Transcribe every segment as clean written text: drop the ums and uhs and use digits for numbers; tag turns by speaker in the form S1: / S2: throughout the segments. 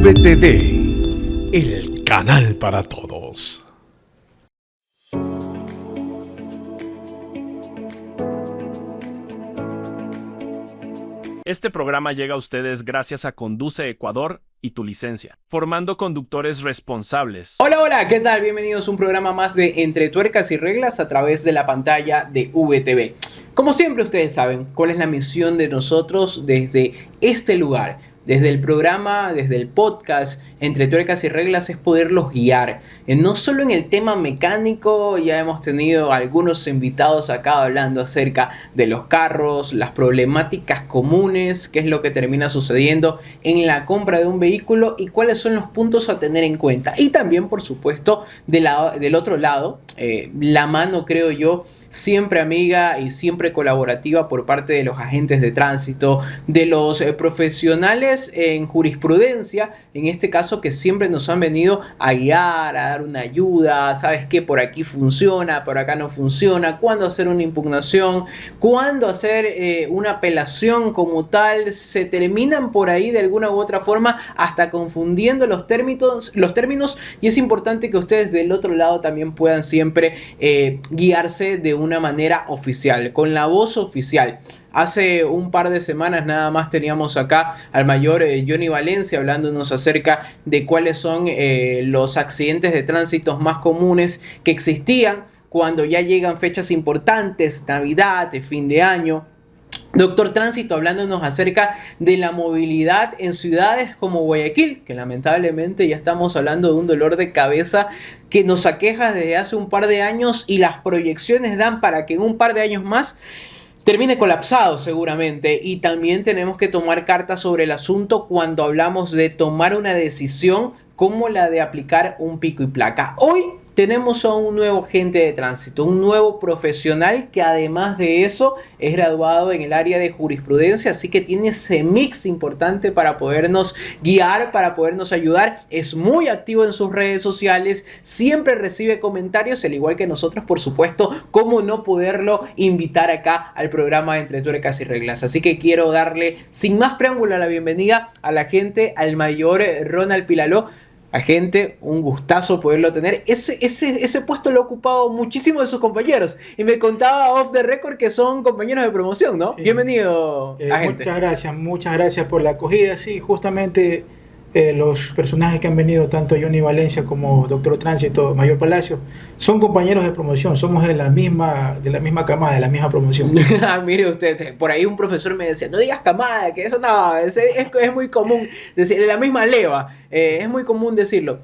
S1: VTD, el canal para todos.
S2: Este programa llega a ustedes gracias a Conduce Ecuador y Tu Licencia, formando conductores responsables.
S3: Hola, ¿qué tal? Bienvenidos a un programa más de Entre Tuercas y Reglas a través de la pantalla de VTV. Como siempre ustedes saben, ¿cuál es la misión de nosotros desde este lugar? Desde el programa, desde el podcast Entre Tuercas y Reglas es poderlos guiar. No solo en el tema mecánico, ya hemos tenido algunos invitados acá hablando acerca de los carros, las problemáticas comunes, qué es lo que termina sucediendo en la compra de un vehículo y cuáles son los puntos a tener en cuenta. Y también, por supuesto, del otro lado, la mano, creo yo, siempre amiga y siempre colaborativa por parte de los agentes de tránsito, de los profesionales en jurisprudencia, en este caso que siempre nos han venido a guiar, a dar una ayuda, sabes que por aquí funciona, por acá no funciona, cuándo hacer una impugnación, cuándo hacer una apelación como tal, se terminan por ahí de alguna u otra forma hasta confundiendo los términos y es importante que ustedes del otro lado también puedan siempre guiarse de una manera oficial, con la voz oficial. Hace un par de semanas nada más teníamos acá al mayor Johnny Valencia hablándonos acerca de cuáles son los accidentes de tránsito más comunes que existían cuando ya llegan fechas importantes, Navidad, de fin de año. Doctor Tránsito hablándonos acerca de la movilidad en ciudades como Guayaquil, que lamentablemente ya estamos hablando de un dolor de cabeza que nos aqueja desde hace un par de años y las proyecciones dan para que en un par de años más termine colapsado seguramente. Y también tenemos que tomar cartas sobre el asunto cuando hablamos de tomar una decisión como la de aplicar un pico y placa. Hoy tenemos a un nuevo agente de tránsito, un nuevo profesional que además de eso es graduado en el área de jurisprudencia, así que tiene ese mix importante para podernos guiar, para podernos ayudar. Es muy activo en sus redes sociales, siempre recibe comentarios, al igual que nosotros, por supuesto, cómo no poderlo invitar acá al programa Entre Tuercas y Reglas. Así que quiero darle sin más preámbulo la bienvenida a la gente, al mayor Ronald Pilaló. Agente, un gustazo poderlo tener. Ese puesto lo ha ocupado muchísimo de sus compañeros. Y me contaba off the record que son compañeros de promoción, ¿no? Sí. Bienvenido, agente.
S4: Muchas gracias por la acogida. Sí, justamente los personajes que han venido, tanto Johnny Valencia como Doctor Tránsito, Mayor Palacio, son compañeros de promoción. Somos de la misma camada, de la misma promoción.
S3: Mire usted, por ahí un profesor me decía, no digas camada, que eso no, es muy común decir, de la misma leva, es muy común decirlo.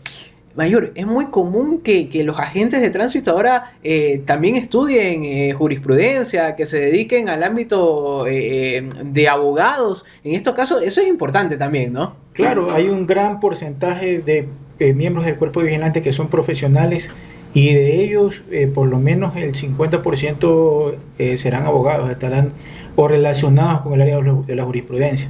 S3: Mayor, es muy común que los agentes de tránsito ahora también estudien jurisprudencia, que se dediquen al ámbito de abogados. En estos casos, eso es importante también, ¿no?
S4: Claro, hay un gran porcentaje de miembros del cuerpo vigilante que son profesionales y de ellos por lo menos el 50% serán abogados, estarán o relacionados con el área de la jurisprudencia.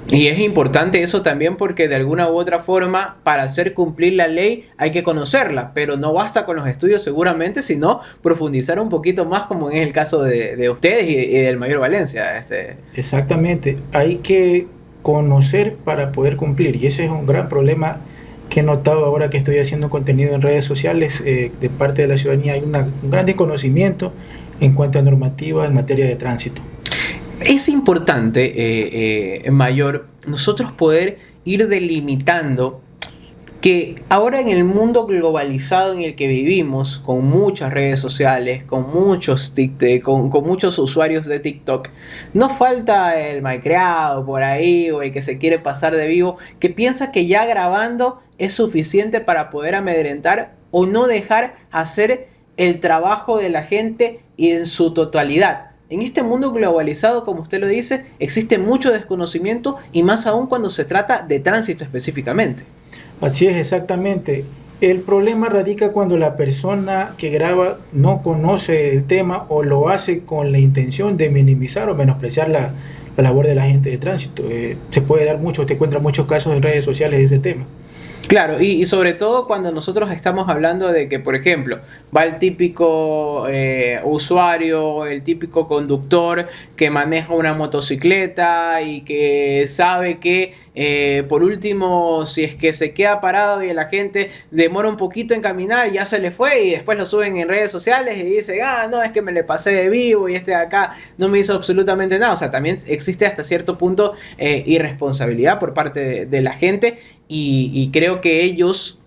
S3: Y es importante eso también porque de alguna u otra forma para hacer cumplir la ley hay que conocerla, pero no basta con los estudios seguramente, sino profundizar un poquito más como es el caso de ustedes y del mayor Valencia.
S4: Exactamente, hay que conocer para poder cumplir y ese es un gran problema que he notado ahora que estoy haciendo contenido en redes sociales de parte de la ciudadanía. Hay un gran desconocimiento en cuanto a normativa en materia de tránsito.
S3: Es importante, Mayor, nosotros poder ir delimitando que ahora en el mundo globalizado en el que vivimos, con muchas redes sociales, con muchos con muchos usuarios de TikTok, no falta el malcriado por ahí o el que se quiere pasar de vivo, que piensa que ya grabando es suficiente para poder amedrentar o no dejar hacer el trabajo de la gente y en su totalidad. En este mundo globalizado, como usted lo dice, existe mucho desconocimiento y más aún cuando se trata de tránsito específicamente.
S4: Así es, exactamente. El problema radica cuando la persona que graba no conoce el tema o lo hace con la intención de minimizar o menospreciar la labor de la agente de tránsito. Se puede dar mucho, te encuentras muchos casos en redes sociales de ese tema.
S3: Claro, y sobre todo cuando nosotros estamos hablando de que, por ejemplo, va el típico usuario, el típico conductor que maneja una motocicleta y que sabe que, por último, si es que se queda parado y la gente demora un poquito en caminar, ya se le fue y después lo suben en redes sociales y dicen, no, es que me le pasé de vivo y este de acá no me hizo absolutamente nada. O sea, también existe hasta cierto punto irresponsabilidad por parte de la gente. Y creo que ellos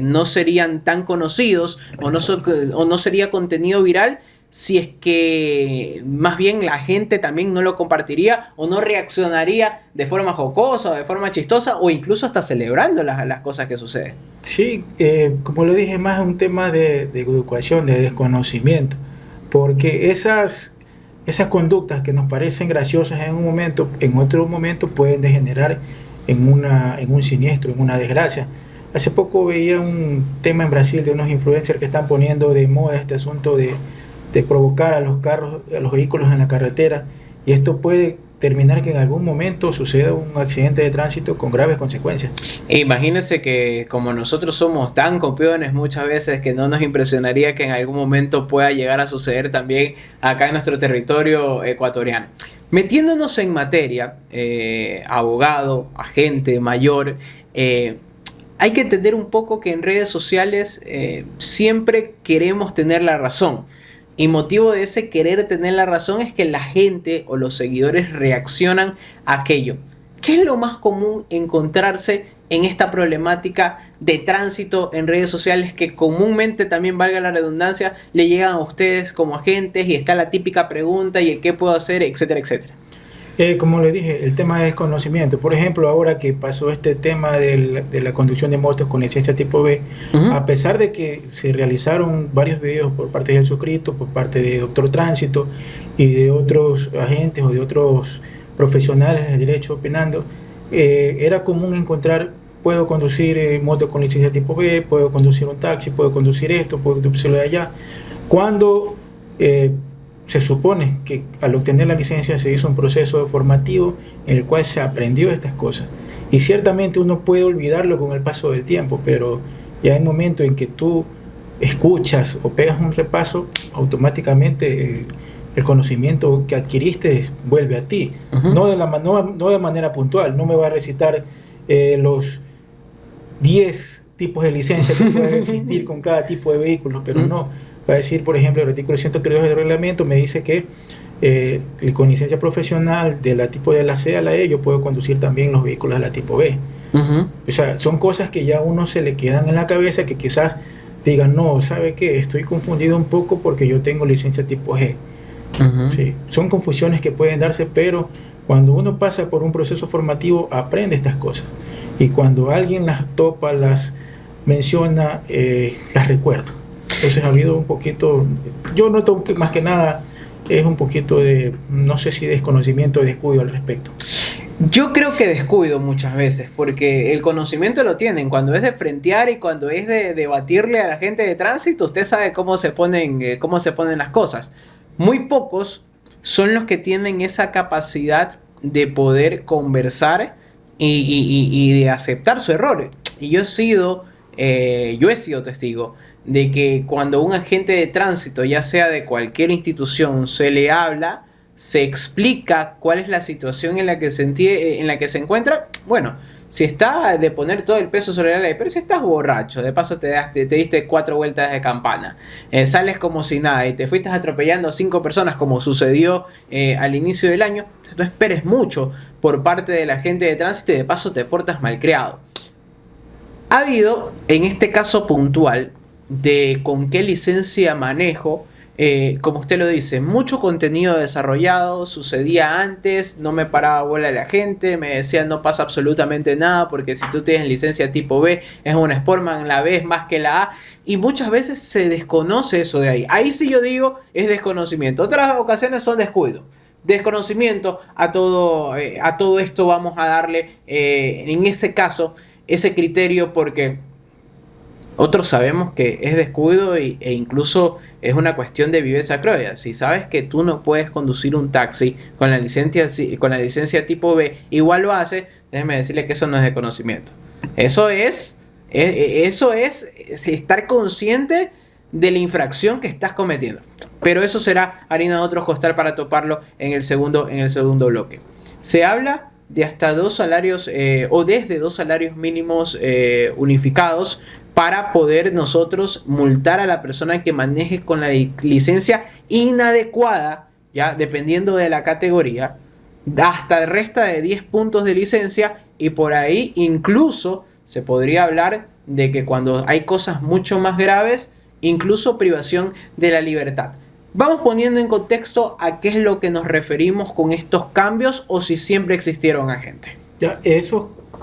S3: no serían tan conocidos o no sería contenido viral si es que más bien la gente también no lo compartiría o no reaccionaría de forma jocosa o de forma chistosa o incluso hasta celebrando las cosas que suceden.
S4: Sí, como lo dije, más es un tema de educación, de desconocimiento, porque esas conductas que nos parecen graciosas en un momento, en otro momento pueden degenerar en un siniestro, en una desgracia. Hace poco veía un tema en Brasil de unos influencers que están poniendo de moda este asunto de provocar a los carros, a los vehículos en la carretera, y esto puede terminar que en algún momento suceda un accidente de tránsito con graves consecuencias.
S3: Imagínense que como nosotros somos tan copiones muchas veces que no nos impresionaría que en algún momento pueda llegar a suceder también acá en nuestro territorio ecuatoriano. Metiéndonos en materia, abogado, agente, mayor, hay que entender un poco que en redes sociales siempre queremos tener la razón. Y motivo de ese querer tener la razón es que la gente o los seguidores reaccionan a aquello. ¿Qué es lo más común encontrarse en esta problemática de tránsito en redes sociales que comúnmente, también valga la redundancia, le llegan a ustedes como agentes y está la típica pregunta y el qué puedo hacer, etcétera, etcétera?
S4: Como le dije, el tema del conocimiento. Por ejemplo, ahora que pasó este tema de la conducción de motos con licencia tipo B, a pesar de que se realizaron varios videos por parte del suscrito, por parte de Doctor Tránsito y de otros agentes o de otros profesionales de derecho opinando, era común encontrar: puedo conducir moto con licencia tipo B, puedo conducir un taxi, puedo conducir esto, puedo conducirlo de allá. Cuando se supone que al obtener la licencia se hizo un proceso formativo en el cual se aprendió estas cosas. Y ciertamente uno puede olvidarlo con el paso del tiempo, pero ya en el momento en que tú escuchas o pegas un repaso, automáticamente el conocimiento que adquiriste vuelve a ti. No de manera puntual. No me va a recitar los 10 tipos de licencias que pueden existir con cada tipo de vehículo, pero no. Va a decir, por ejemplo, el artículo 132 del reglamento me dice que con licencia profesional de la tipo de la C a la E yo puedo conducir también los vehículos de la tipo B. O sea, son cosas que ya a uno se le quedan en la cabeza, que quizás digan, no, ¿sabe qué? Estoy confundido un poco porque yo tengo licencia tipo G. Sí, son confusiones que pueden darse, pero cuando uno pasa por un proceso formativo aprende estas cosas. Y cuando alguien las topa, las menciona, las recuerda. Entonces ha habido un poquito, yo noto que más que nada es un poquito de, no sé si desconocimiento o descuido al respecto.
S3: Yo creo que descuido muchas veces, porque el conocimiento lo tienen. Cuando es de frentear y cuando es de debatirle a la gente de tránsito, usted sabe cómo se ponen las cosas. Muy pocos son los que tienen esa capacidad de poder conversar y de aceptar su error. Y yo he sido testigo de que cuando un agente de tránsito, ya sea de cualquier institución, se le habla, se explica cuál es la situación en la que se encuentra. Bueno, si está de poner todo el peso sobre la ley, pero si estás borracho, de paso te diste 4 vueltas de campana, sales como si nada y te fuiste atropellando a 5 personas como sucedió al inicio del año, no esperes mucho por parte del agente de tránsito y de paso te portas malcriado. Ha habido, en este caso puntual, de con qué licencia manejo, como usted lo dice, mucho contenido desarrollado, sucedía antes, no me paraba bola la gente, me decían no pasa absolutamente nada porque si tú tienes licencia tipo B es una Sportman, la B es más que la A, y muchas veces se desconoce eso de ahí. Ahí sí yo digo es desconocimiento, otras ocasiones son descuido. Desconocimiento a todo esto vamos a darle en ese caso ese criterio, porque otros sabemos que es descuido e incluso es una cuestión de viveza cruel. Si sabes que tú no puedes conducir un taxi con la licencia tipo B, igual lo haces, déjeme decirle que eso no es de conocimiento. Eso es estar consciente de la infracción que estás cometiendo. Pero eso será harina de otro costal para toparlo en el segundo bloque. Se habla de hasta 2 salarios o desde 2 salarios mínimos unificados para poder nosotros multar a la persona que maneje con la licencia inadecuada, ya dependiendo de la categoría, hasta resta de 10 puntos de licencia, y por ahí incluso se podría hablar de que cuando hay cosas mucho más graves, incluso privación de la libertad. Vamos poniendo en contexto a qué es lo que nos referimos con estos cambios, o si siempre existieron, agente.
S4: Ya,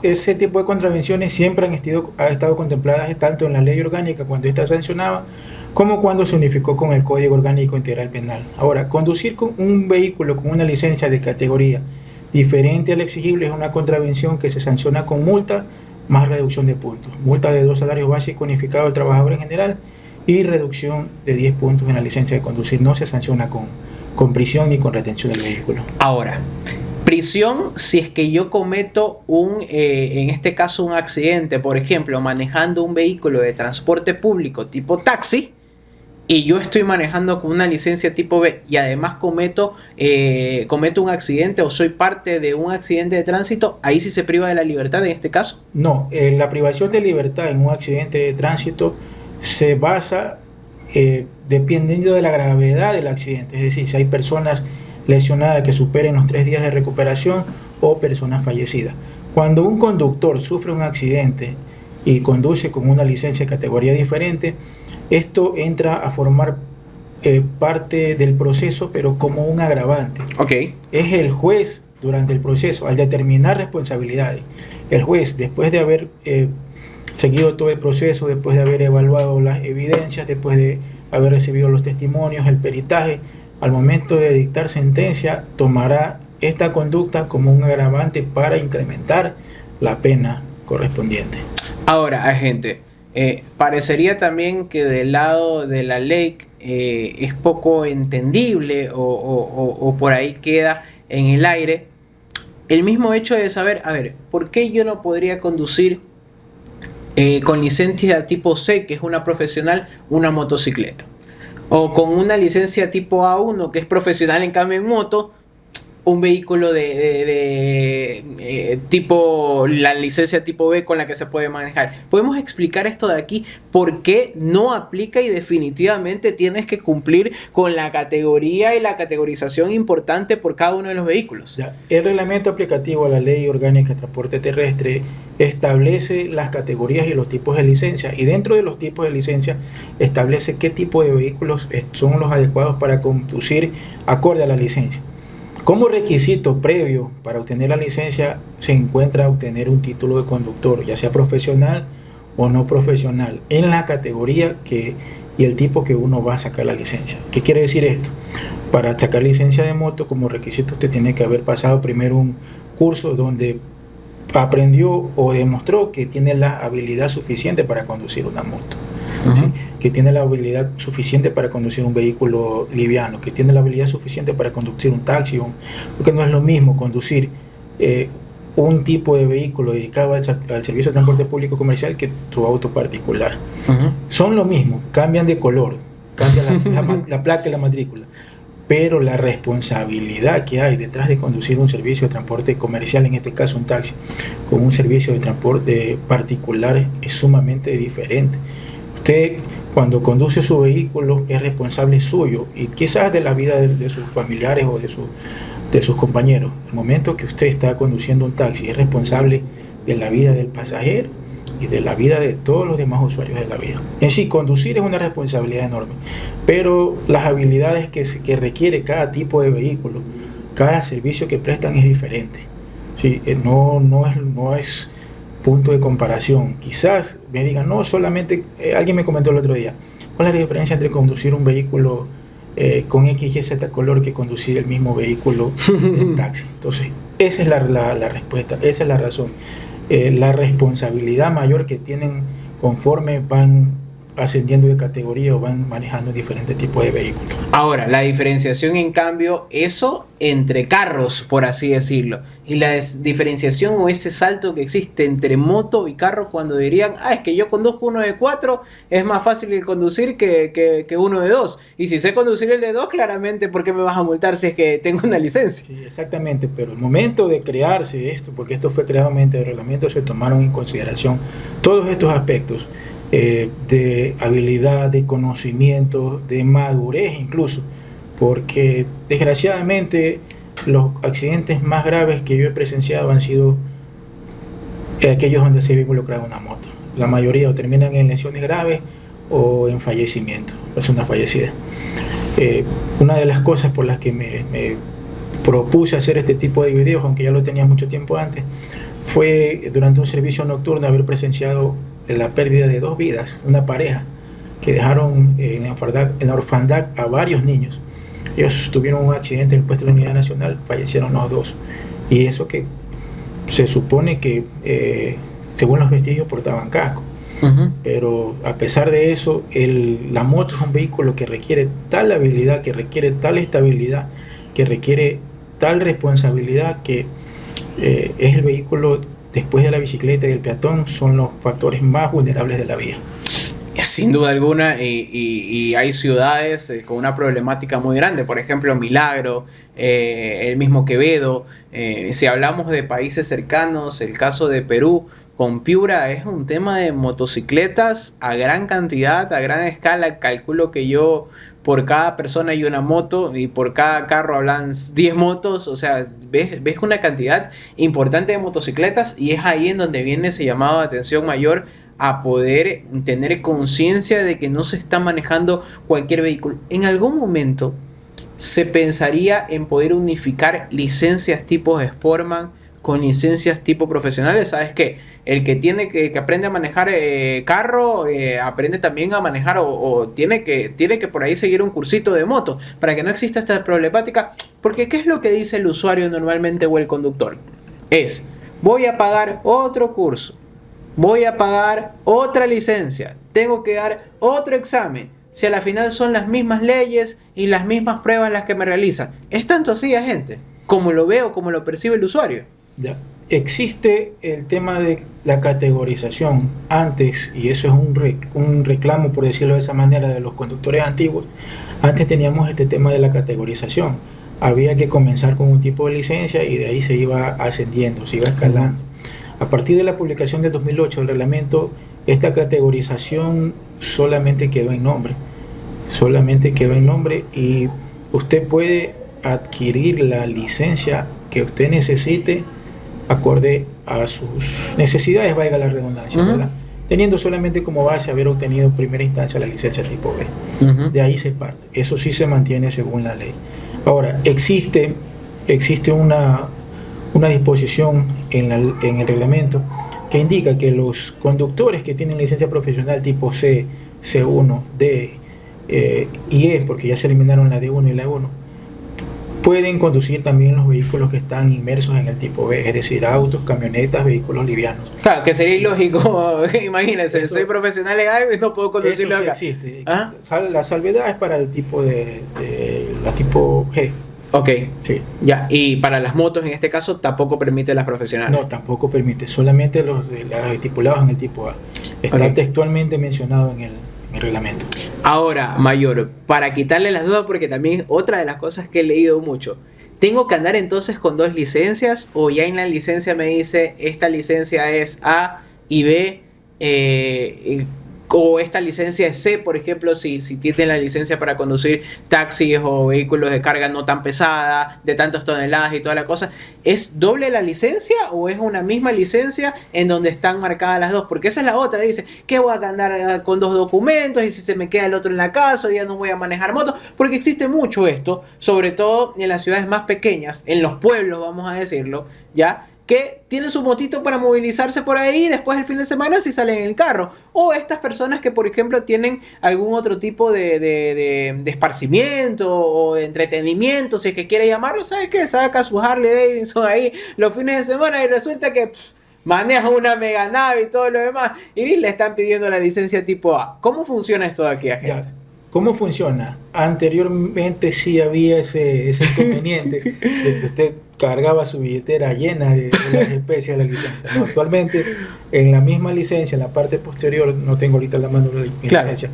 S4: ese tipo de contravenciones siempre han estado contempladas tanto en la ley orgánica cuando ésta sancionaba, como cuando se unificó con el Código Orgánico Integral Penal. Ahora, conducir con un vehículo con una licencia de categoría diferente al exigible es una contravención que se sanciona con multa más reducción de puntos. Multa de 2 salarios básicos unificados al trabajador en general y reducción de 10 puntos en la licencia de conducir. No se sanciona con prisión ni con retención del vehículo.
S3: Ahora, prisión si es que yo cometo en este caso un accidente, por ejemplo, manejando un vehículo de transporte público tipo taxi, y yo estoy manejando con una licencia tipo B y además cometo un accidente o soy parte de un accidente de tránsito, ¿ahí sí se priva de la libertad en este caso?
S4: No, la privación de libertad en un accidente de tránsito se basa dependiendo de la gravedad del accidente. Es decir, si hay personas lesionadas que superen los 3 días de recuperación o personas fallecidas. Cuando un conductor sufre un accidente y conduce con una licencia de categoría diferente, esto entra a formar parte del proceso, pero como un agravante.
S3: Okay.
S4: Es el juez durante el proceso, al determinar responsabilidades. El juez, después de haber seguido todo el proceso, después de haber evaluado las evidencias, después de haber recibido los testimonios, el peritaje, al momento de dictar sentencia, tomará esta conducta como un agravante para incrementar la pena correspondiente.
S3: Ahora, agente, parecería también que del lado de la ley es poco entendible o por ahí queda en el aire el mismo hecho de saber, a ver, ¿por qué yo no podría conducir con licencia tipo C, que es una profesional, una motocicleta? O con una licencia tipo A1, que es profesional en cambio en moto, un vehículo tipo la licencia tipo B con la que se puede manejar. ¿Podemos explicar esto de aquí? ¿Por qué no aplica y definitivamente tienes que cumplir con la categoría y la categorización importante por cada uno de los vehículos?
S4: Ya, el reglamento aplicativo a la Ley Orgánica de Transporte Terrestre establece las categorías y los tipos de licencia, y dentro de los tipos de licencia establece qué tipo de vehículos son los adecuados para conducir acorde a la licencia. Como requisito previo para obtener la licencia se encuentra obtener un título de conductor, ya sea profesional o no profesional, en la categoría y el tipo que uno va a sacar la licencia. ¿Qué quiere decir esto? Para sacar licencia de moto, como requisito usted tiene que haber pasado primero un curso donde aprendió o demostró que tiene la habilidad suficiente para conducir una moto. ¿Sí? Que tiene la habilidad suficiente para conducir un vehículo liviano, que tiene la habilidad suficiente para conducir un taxi, porque no es lo mismo conducir un tipo de vehículo dedicado al servicio de transporte público comercial que tu auto particular. Son lo mismo, cambian de color, cambian la placa y la matrícula, pero la responsabilidad que hay detrás de conducir un servicio de transporte comercial, en este caso un taxi, con un servicio de transporte particular, es sumamente diferente. Usted, cuando conduce su vehículo, es responsable suyo y quizás de la vida de sus familiares o de sus compañeros. El momento que usted está conduciendo un taxi, es responsable de la vida del pasajero y de la vida de todos los demás usuarios de la vía. En sí, conducir es una responsabilidad enorme, pero las habilidades que requiere cada tipo de vehículo, cada servicio que prestan es diferente. Sí, no es punto de comparación. Quizás me digan, no, solamente, alguien me comentó el otro día, ¿cuál es la diferencia entre conducir un vehículo con X y Z color que conducir el mismo vehículo en taxi? Entonces, esa es la respuesta, esa es la razón. La responsabilidad mayor que tienen conforme van ascendiendo de categoría o van manejando diferentes tipos de vehículos.
S3: Ahora, la diferenciación, en cambio, eso entre carros, por así decirlo, y la diferenciación o ese salto que existe entre moto y carro cuando dirían, es que yo conduzco uno de 4, es más fácil el conducir que uno de 2. Y si sé conducir el de 2, claramente, ¿por qué me vas a multar si es que tengo una licencia?
S4: Sí, exactamente, pero el momento de crearse esto, porque esto fue creado mediante el reglamento, se tomaron en consideración todos estos aspectos de habilidad, de conocimiento, de madurez incluso, porque desgraciadamente los accidentes más graves que yo he presenciado han sido aquellos donde se ve involucrada una moto. La mayoría o terminan en lesiones graves o en fallecimiento, personas fallecidas. Una de las cosas por las que me propuse hacer este tipo de videos, aunque ya lo tenía mucho tiempo antes, fue durante un servicio nocturno haber presenciado la pérdida de 2 vidas, una pareja que dejaron en la orfandad a varios niños. Ellos tuvieron un accidente en el puesto de la Unidad Nacional, fallecieron los 2. Y eso que se supone que, según los vestigios, portaban casco. Pero a pesar de eso, la moto es un vehículo que requiere tal habilidad, que requiere tal estabilidad, que requiere tal responsabilidad, que es el vehículo, después de la bicicleta y el peatón, son los factores más vulnerables de la vía.
S3: Sin duda alguna, y hay ciudades con una problemática muy grande, por ejemplo Milagro, el mismo Quevedo. Si hablamos de países cercanos, el caso de Perú con Piura, es un tema de motocicletas a gran cantidad, a gran escala. Calculo que yo, por cada persona hay una moto, y por cada carro hablan 10 motos. O sea, ves una cantidad importante de motocicletas, y es ahí en donde viene ese llamado de atención mayor a poder tener conciencia de que no se está manejando cualquier vehículo. En algún momento se pensaría en poder unificar licencias tipo Sportman con licencias tipo profesionales. ¿Sabes qué? El que tiene que aprende a manejar carro, aprende también a manejar o tiene que por ahí seguir un cursito de moto para que no exista esta problemática. Porque ¿qué es lo que dice el usuario normalmente o el conductor? Voy a pagar otro curso, voy a pagar otra licencia, tengo que dar otro examen, si a la final son las mismas leyes y las mismas pruebas las que me realizan. ¿Es tanto así, gente? Como lo veo, como lo percibe el usuario.
S4: Ya. Existe el tema de la categorización antes, y eso es un reclamo, por decirlo de esa manera, de los conductores antiguos. Antes teníamos este tema de la categorización. Había que comenzar con un tipo de licencia y de ahí se iba ascendiendo, se iba escalando. A partir de la publicación del 2008 del reglamento, esta categorización solamente quedó en nombre. Y usted puede adquirir la licencia que usted necesite acorde a sus necesidades, valga la redundancia, ¿verdad? Teniendo solamente como base haber obtenido en primera instancia la licencia tipo B. De ahí se parte. Eso sí se mantiene según la ley. Ahora, existe una disposición en el reglamento que indica que los conductores que tienen licencia profesional tipo C, C1, D y E, porque ya se eliminaron la D1 y la E1, pueden conducir también los vehículos que están inmersos en el tipo B, es decir, autos, camionetas, vehículos livianos.
S3: Claro, que sería ilógico. Imagínense, soy profesional en algo y no puedo conducirlo acá.
S4: Sí existe. La salvedad es para el tipo de la tipo G.
S3: Ok.
S4: Sí.
S3: Ya, y para las motos en este caso tampoco permite las profesionales.
S4: No, tampoco permite, solamente los estipulados en el tipo A. Está textualmente mencionado en el reglamento.
S3: Ahora, Mayor, para quitarle las dudas, porque también otra de las cosas que he leído mucho, ¿tengo que andar entonces con 2 licencias o ya en la licencia me dice esta licencia es A y B, o esta licencia es C, por ejemplo, si tienen la licencia para conducir taxis o vehículos de carga no tan pesada, de tantas toneladas y toda la cosa? ¿Es doble la licencia o es una misma licencia en donde están marcadas las dos? Porque esa es la otra, dice, que voy a andar con 2 documentos y si se me queda el otro en la casa ya no voy a manejar moto, porque existe mucho esto, sobre todo en las ciudades más pequeñas, en los pueblos, vamos a decirlo, ¿ya? Que tienen su motito para movilizarse por ahí después del fin de semana si salen en el carro. O estas personas que, por ejemplo, tienen algún otro tipo de esparcimiento o de entretenimiento, si es que quiere llamarlo, ¿sabes qué? Saca su Harley Davidson ahí los fines de semana y resulta que maneja una mega nave y todo lo demás, y le están pidiendo la licencia tipo A. ¿Cómo funciona esto de aquí, agente?
S4: Ya. ¿Cómo funciona? Anteriormente sí había ese inconveniente de que usted cargaba su billetera llena de las especies de la licencia. No, actualmente en la misma licencia, en la parte posterior, no tengo ahorita la mano mi licencia,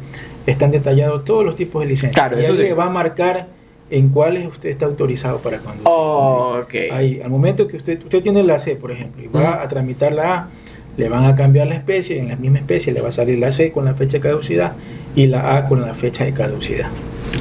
S4: están detallados todos los tipos de licencias.
S3: Claro,
S4: y
S3: eso
S4: ahí
S3: sí.
S4: le va a marcar en cuáles usted está autorizado para conducir.
S3: Ok.
S4: Ahí, al momento que usted tiene la C, por ejemplo, y va a tramitar la A, le van a cambiar la especie, en la misma especie le va a salir la C con la fecha de caducidad y la A con la fecha de caducidad.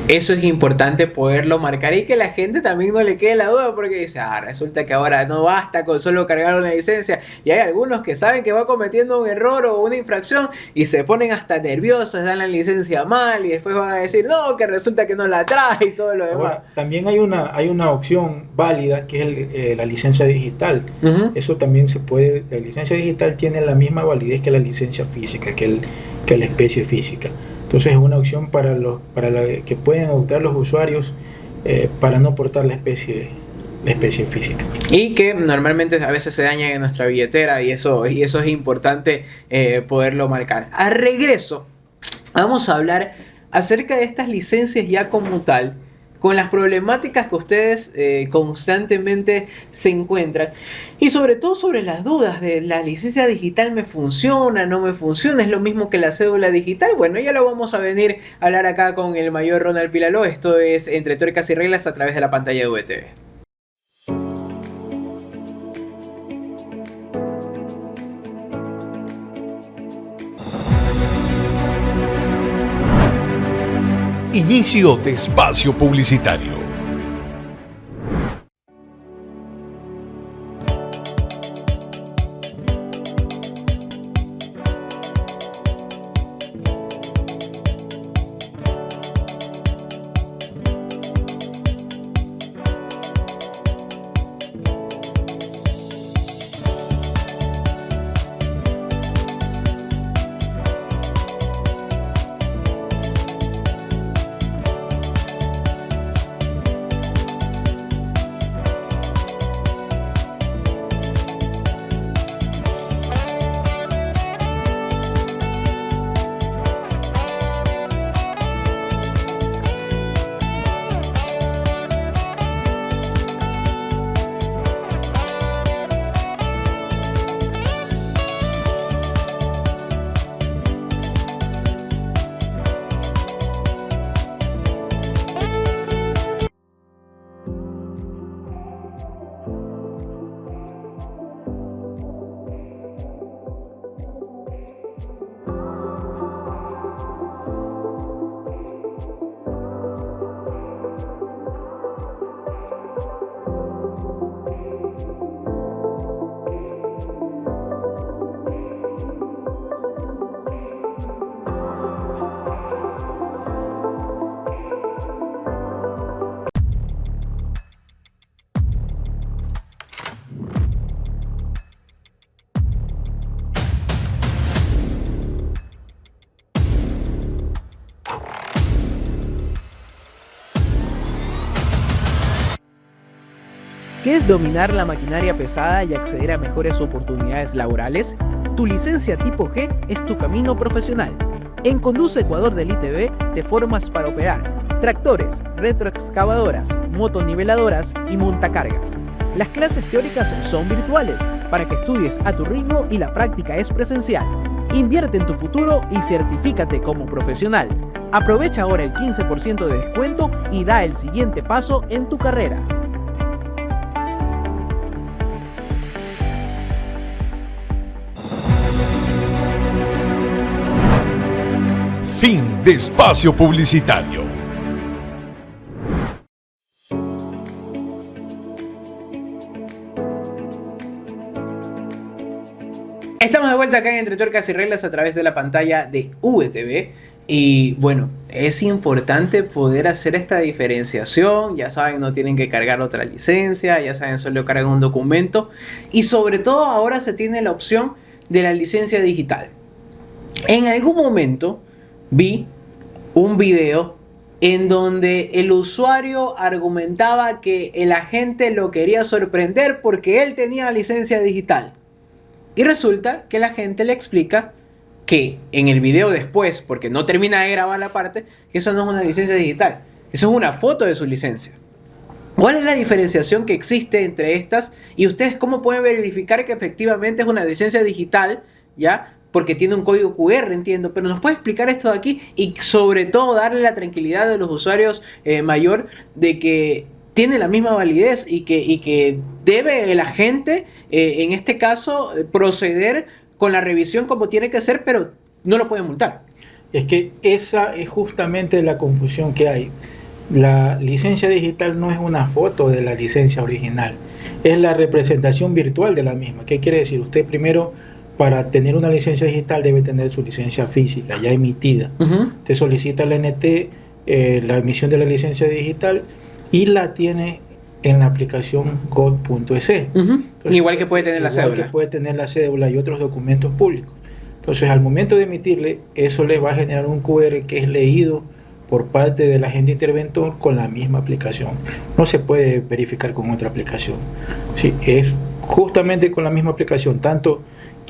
S3: Eso es importante poderlo marcar y que la gente también no le quede la duda, porque dice, resulta que ahora no basta con solo cargar una licencia, y hay algunos que saben que va cometiendo un error o una infracción y se ponen hasta nerviosos, dan la licencia mal y después van a decir, no, que resulta que no la trae y todo lo demás.
S4: Ahora, también hay una opción válida que es la licencia digital. Eso también se puede, la licencia digital tiene la misma validez que la licencia física, que la especie física. Entonces es una opción para que pueden optar los usuarios para no portar la especie física.
S3: Y que normalmente a veces se dañan en nuestra billetera y eso es importante poderlo marcar. Al regreso, vamos a hablar acerca de estas licencias ya como tal, con las problemáticas que ustedes constantemente se encuentran y sobre todo sobre las dudas de la licencia digital me funciona, no me funciona, es lo mismo que la cédula digital. Bueno, ya lo vamos a venir a hablar acá con el mayor Ronald Pilaló. Esto es Entre Tuercas y Reglas a través de la pantalla de VTV.
S1: Inicio de espacio publicitario.
S5: ¿Qué es dominar la maquinaria pesada y acceder a mejores oportunidades laborales? Tu licencia tipo G es tu camino profesional. En Conduce Ecuador del ITV te formas para operar tractores, retroexcavadoras, motoniveladoras y montacargas. Las clases teóricas son virtuales para que estudies a tu ritmo y la práctica es presencial. Invierte en tu futuro y certifícate como profesional. Aprovecha ahora el 15% de descuento y da el siguiente paso en tu carrera.
S1: Fin de espacio publicitario.
S3: Estamos de vuelta acá en Entre Tuercas y Reglas a través de la pantalla de VTV. Y bueno, es importante poder hacer esta diferenciación. Ya saben, no tienen que cargar otra licencia. Ya saben, solo cargan un documento. Y sobre todo ahora se tiene la opción de la licencia digital. En algún momento vi un video en donde el usuario argumentaba que el agente lo quería sorprender porque él tenía licencia digital. Y resulta que la gente le explica que en el video después, porque no termina de grabar la parte, que eso no es una licencia digital, eso es una foto de su licencia. ¿Cuál es la diferenciación que existe entre estas? Y ustedes cómo pueden verificar que efectivamente es una licencia digital, ¿ya? Porque tiene un código QR, entiendo, pero nos puede explicar esto de aquí y sobre todo darle la tranquilidad de los usuarios mayor de que tiene la misma validez y que debe el agente, en este caso, proceder con la revisión como tiene que ser, pero no lo pueden multar.
S4: Es que esa es justamente la confusión que hay. La licencia digital no es una foto de la licencia original, es la representación virtual de la misma. ¿Qué quiere decir? Usted primero, para tener una licencia digital, debe tener su licencia física ya emitida. Usted solicita la NT, la emisión de la licencia digital, y la tiene en la aplicación gov.es.
S3: Igual que puede tener la cédula.
S4: Igual que puede tener la cédula y otros documentos públicos. Entonces, al momento de emitirle, eso le va a generar un QR que es leído por parte del agente interventor con la misma aplicación. No se puede verificar con otra aplicación. Sí, es justamente con la misma aplicación. Tanto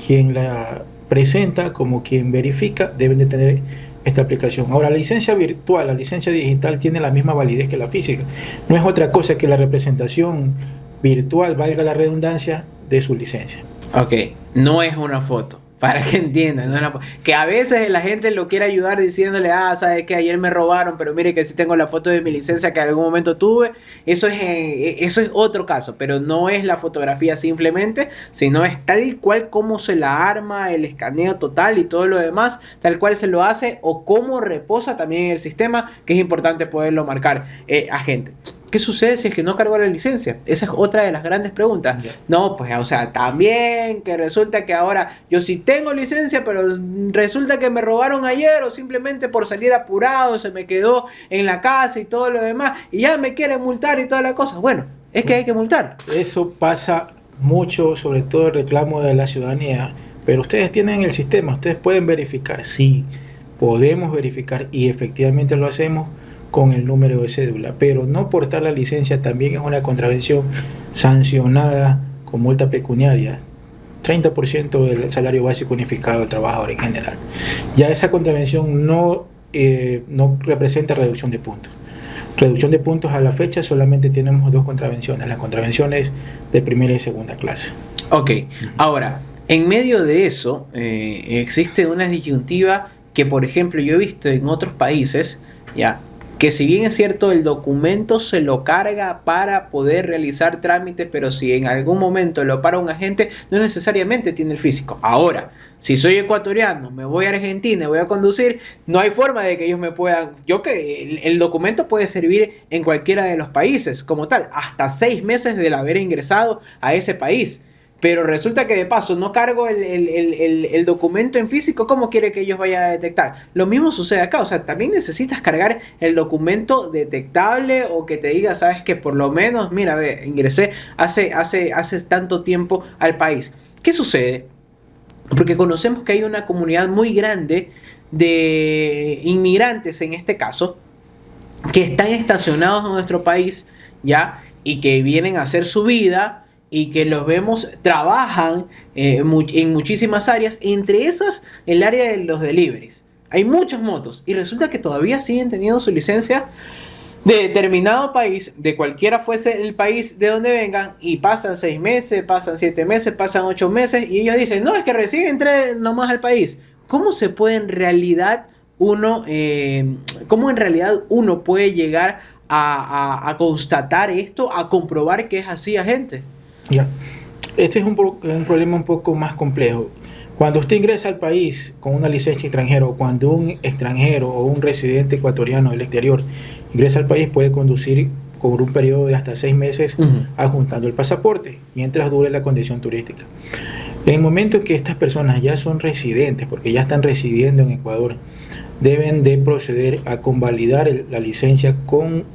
S4: quien la presenta como quien verifica deben de tener esta aplicación. Ahora, la licencia virtual, la licencia digital tiene la misma validez que la física. No es otra cosa que la representación virtual, valga la redundancia, de su licencia.
S3: Ok, no es una foto. Para que entiendan, ¿no? Que a veces la gente lo quiere ayudar diciéndole, sabes que ayer me robaron, pero mire que sí tengo la foto de mi licencia que en algún momento tuve. Eso es otro caso, pero no es la fotografía simplemente, sino es tal cual como se la arma, el escaneo total y todo lo demás, tal cual se lo hace o cómo reposa también en el sistema, que es importante poderlo marcar a gente. ¿Qué sucede si es que no cargó la licencia? Esa es otra de las grandes preguntas. No, pues, o sea, también que resulta que ahora yo sí tengo licencia, pero resulta que me robaron ayer o simplemente por salir apurado se me quedó en la casa y todo lo demás y ya me quieren multar y toda la cosa. Bueno, es que hay que multar.
S4: Eso pasa mucho, sobre todo el reclamo de la ciudadanía, pero ustedes tienen el sistema, ustedes pueden verificar. Sí, podemos verificar y efectivamente lo hacemos con el número de cédula, pero no portar la licencia también es una contravención sancionada con multa pecuniaria, 30% del salario básico unificado del trabajador en general. Ya esa contravención no representa reducción de puntos. Reducción de puntos a la fecha solamente tenemos 2 contravenciones, las contravenciones de primera y segunda clase.
S3: Ok, ahora, en medio de eso existe una disyuntiva que, por ejemplo, yo he visto en otros países, ya, que si bien es cierto el documento se lo carga para poder realizar trámites, pero si en algún momento lo para un agente, no necesariamente tiene el físico. Ahora, si soy ecuatoriano, me voy a Argentina, voy a conducir, no hay forma de que ellos me puedan... el documento puede servir en cualquiera de los países como tal, hasta 6 meses del haber ingresado a ese país. Pero resulta que de paso no cargo el documento en físico, ¿cómo quiere que ellos vayan a detectar? Lo mismo sucede acá, o sea, también necesitas cargar el documento detectable o que te diga, sabes que por lo menos, mira, ve, ingresé hace tanto tiempo al país. ¿Qué sucede? Porque conocemos que hay una comunidad muy grande de inmigrantes, en este caso, que están estacionados en nuestro país, ¿ya? Y que vienen a hacer su vida y que los vemos, trabajan en muchísimas áreas, entre esas el área de los deliveries. Hay muchas motos y resulta que todavía siguen teniendo su licencia de determinado país, de cualquiera fuese el país de donde vengan, y pasan 6 meses, pasan 7 meses, pasan 8 meses y ellos dicen, no, es que recién entré nomás al país. ¿Cómo se puede en realidad uno puede llegar a constatar esto, a comprobar que es así, agente?
S4: Ya, este es un problema un poco más complejo. Cuando usted ingresa al país con una licencia extranjera, o cuando un extranjero o un residente ecuatoriano del exterior ingresa al país, puede conducir por un periodo de hasta 6 meses adjuntando el pasaporte, mientras dure la condición turística. En el momento en que estas personas ya son residentes, porque ya están residiendo en Ecuador, deben de proceder a convalidar la licencia con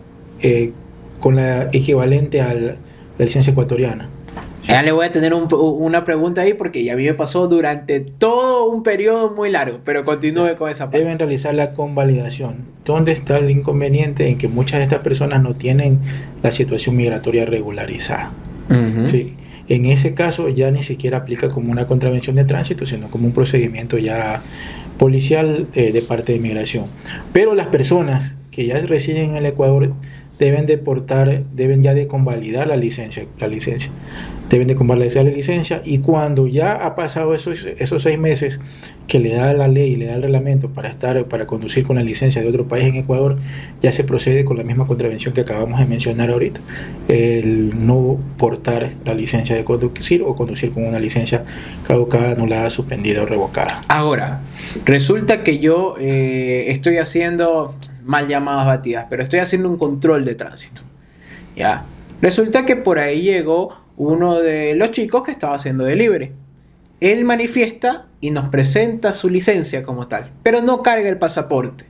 S4: la equivalente a la licencia ecuatoriana.
S3: Sí. Ya le voy a tener una pregunta ahí porque ya a mí me pasó durante todo un periodo muy largo, pero continúe con esa parte.
S4: Deben realizar la convalidación. ¿Dónde está el inconveniente? En que muchas de estas personas no tienen la situación migratoria regularizada. ¿Sí? En ese caso ya ni siquiera aplica como una contravención de tránsito, sino como un procedimiento ya policial de parte de Migración. Pero las personas que ya residen en el Ecuador deben ya de convalidar la licencia. Deben de convalidar la licencia, y cuando ya ha pasado esos 6 meses que le da la ley, le da el reglamento para conducir con la licencia de otro país en Ecuador, ya se procede con la misma contravención que acabamos de mencionar ahorita, el no portar la licencia de conducir o conducir con una licencia caducada, anulada, suspendida o revocada.
S3: Ahora, resulta que yo estoy haciendo, mal llamadas batidas, pero estoy haciendo un control de tránsito. Ya. Resulta que por ahí llegó uno de los chicos que estaba haciendo delivery. Él manifiesta y nos presenta su licencia como tal, pero no carga el pasaporte.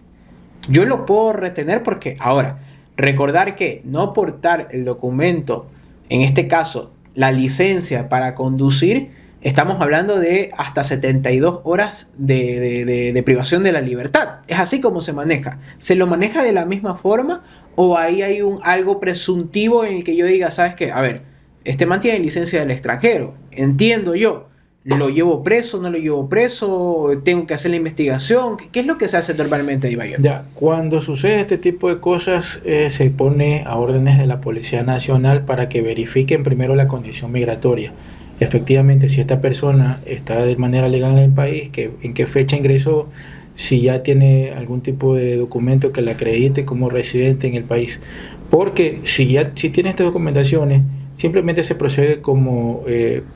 S3: Yo lo puedo retener porque, ahora, recordar que no portar el documento, en este caso la licencia para conducir, estamos hablando de hasta 72 horas de privación de la libertad. Es así como se maneja. ¿Se lo maneja de la misma forma o ahí hay algo presuntivo en el que yo diga, ¿sabes qué? A ver, este man tiene licencia del extranjero, entiendo yo. ¿Lo llevo preso? ¿No lo llevo preso? ¿Tengo que hacer la investigación? ¿Qué es lo que se hace normalmente, Ibayer?
S4: Ya, cuando sucede este tipo de cosas, se pone a órdenes de la Policía Nacional para que verifiquen primero la condición migratoria. Efectivamente, si esta persona está de manera legal en el país, en qué fecha ingresó, si ya tiene algún tipo de documento que le acredite como residente en el país. Porque si tiene estas documentaciones, simplemente se procede como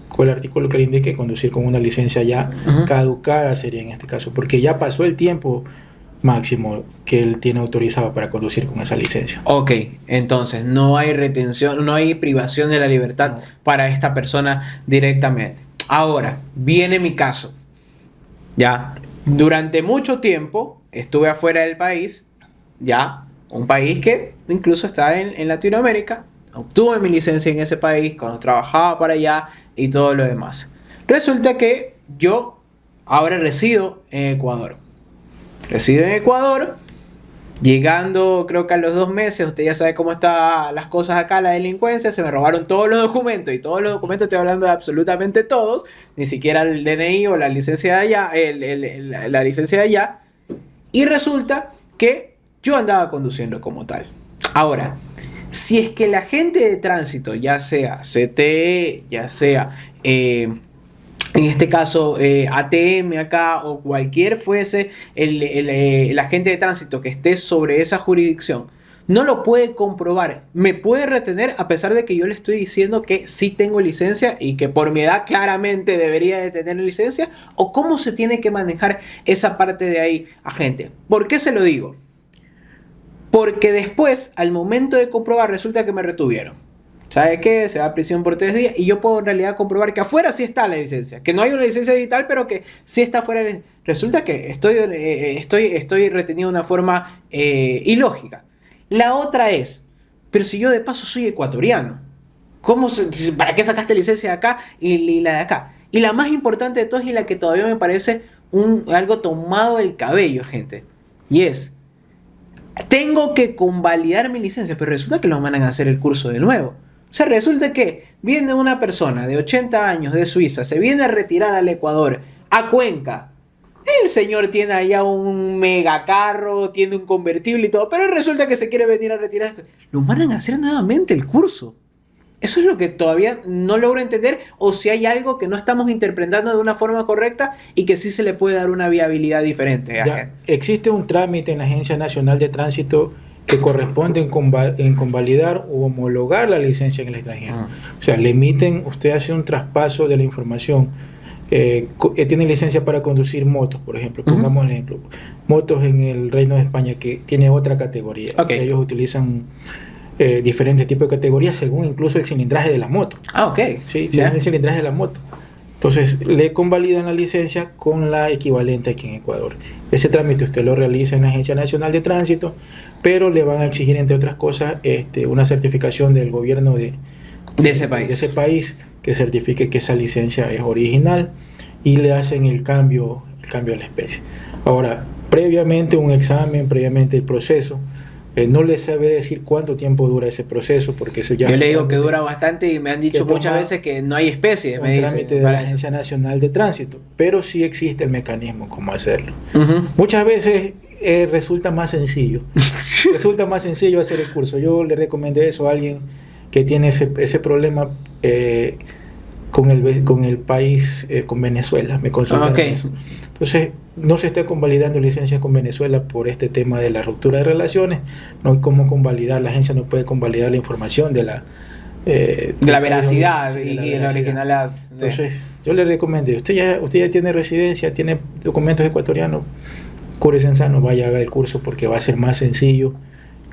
S4: con el artículo que le indique, conducir con una licencia ya caducada sería en este caso, porque ya pasó el tiempo máximo que él tiene autorizado para conducir con esa licencia.
S3: Ok, entonces no hay retención, no hay privación de la libertad para esta persona directamente. Ahora, viene mi caso. Ya, durante mucho tiempo estuve afuera del país, ya, un país que incluso está en Latinoamérica. Obtuve mi licencia en ese país cuando trabajaba para allá y todo lo demás. Resulta que yo ahora resido en Ecuador. Llegando creo que a los 2 meses, usted ya sabe cómo están las cosas acá, la delincuencia, se me robaron todos los documentos, y todos los documentos estoy hablando de absolutamente todos, ni siquiera el DNI o la licencia de allá, la licencia de allá, y resulta que yo andaba conduciendo como tal. Ahora, si es que el agente de tránsito, ya sea CTE, ya sea en este caso ATM acá, o cualquier fuese el agente de tránsito que esté sobre esa jurisdicción, no lo puede comprobar, me puede retener a pesar de que yo le estoy diciendo que sí tengo licencia y que por mi edad claramente debería de tener licencia, o cómo se tiene que manejar esa parte de ahí, agente. ¿Por qué se lo digo? Porque después, al momento de comprobar, resulta que me retuvieron. ¿Sabe qué? Se va a prisión por 3 días y yo puedo en realidad comprobar que afuera sí está la licencia. Que no hay una licencia digital, pero que sí está afuera. Resulta que estoy retenido de una forma ilógica. La otra es, pero si yo de paso soy ecuatoriano, ¿para qué sacaste licencia de acá y la de acá? Y la más importante de todas y la que todavía me parece algo tomado del cabello, gente. Y es, tengo que convalidar mi licencia, pero resulta que lo mandan a hacer el curso de nuevo. O sea, resulta que viene una persona de 80 años de Suiza, se viene a retirar al Ecuador, a Cuenca. El señor tiene allá un megacarro, tiene un convertible y todo, pero resulta que se quiere venir a retirar. Lo mandan a hacer nuevamente el curso. Eso es lo que todavía no logro entender, o si hay algo que no estamos interpretando de una forma correcta y que sí se le puede dar una viabilidad diferente.
S4: Ya, existe un trámite en la Agencia Nacional de Tránsito que corresponde en convalidar o homologar la licencia en el extranjero. O sea, le emiten, usted hace un traspaso de la información. Tiene licencia para conducir motos, por ejemplo, pongamos el ejemplo, motos en el Reino de España, que tiene otra categoría.
S3: Okay.
S4: Ellos utilizan diferentes tipos de categorías según incluso el cilindraje de la moto.
S3: Ok.
S4: Sí, según el cilindraje de la moto. Entonces, le convalidan la licencia con la equivalente aquí en Ecuador. Ese trámite usted lo realiza en la Agencia Nacional de Tránsito, pero le van a exigir, entre otras cosas, una certificación del gobierno de ese país que certifique que esa licencia es original, y le hacen el cambio de la especie. Ahora, previamente un examen, previamente el proceso, No les sabe decir cuánto tiempo dura ese proceso, porque eso ya...
S3: Yo le digo que dura bastante y me han dicho muchas veces que no hay especies, me dicen.
S4: Trámite de la Agencia Nacional de Tránsito, pero sí existe el mecanismo cómo hacerlo.
S3: Uh-huh.
S4: Muchas veces resulta más sencillo. Resulta más sencillo hacer el curso. Yo le recomendé eso a alguien que tiene ese problema con el país, con Venezuela. Me consultaron eso. Entonces, no se está convalidando licencias con Venezuela por este tema de la ruptura de relaciones. No hay cómo convalidar, la agencia no puede convalidar la información de la
S3: veracidad y de la originalidad.
S4: Entonces, yo le recomendé, usted ya tiene residencia, tiene documentos ecuatorianos, cúrese en sano, vaya a haga el curso, porque va a ser más sencillo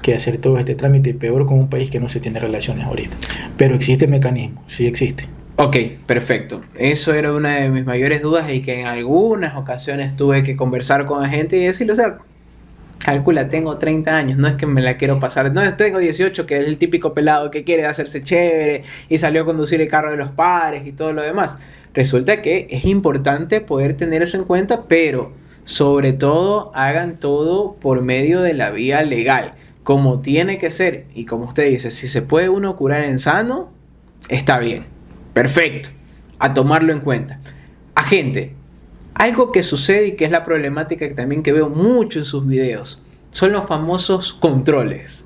S4: que hacer todo este trámite, y peor con un país que no se tiene relaciones ahorita. Pero existe el mecanismo, sí existe.
S3: Ok, perfecto. Eso era una de mis mayores dudas y que en algunas ocasiones tuve que conversar con la gente y decirle, o sea, calcula, tengo 30 años, no es que me la quiero pasar, no tengo 18, que es el típico pelado que quiere hacerse chévere y salió a conducir el carro de los padres y todo lo demás. Resulta que es importante poder tener eso en cuenta, pero sobre todo hagan todo por medio de la vía legal, como tiene que ser. Y como usted dice, si se puede uno curar en sano, está bien. Perfecto, a tomarlo en cuenta. Agente, algo que sucede y que es la problemática que también que veo mucho en sus videos, son los famosos controles.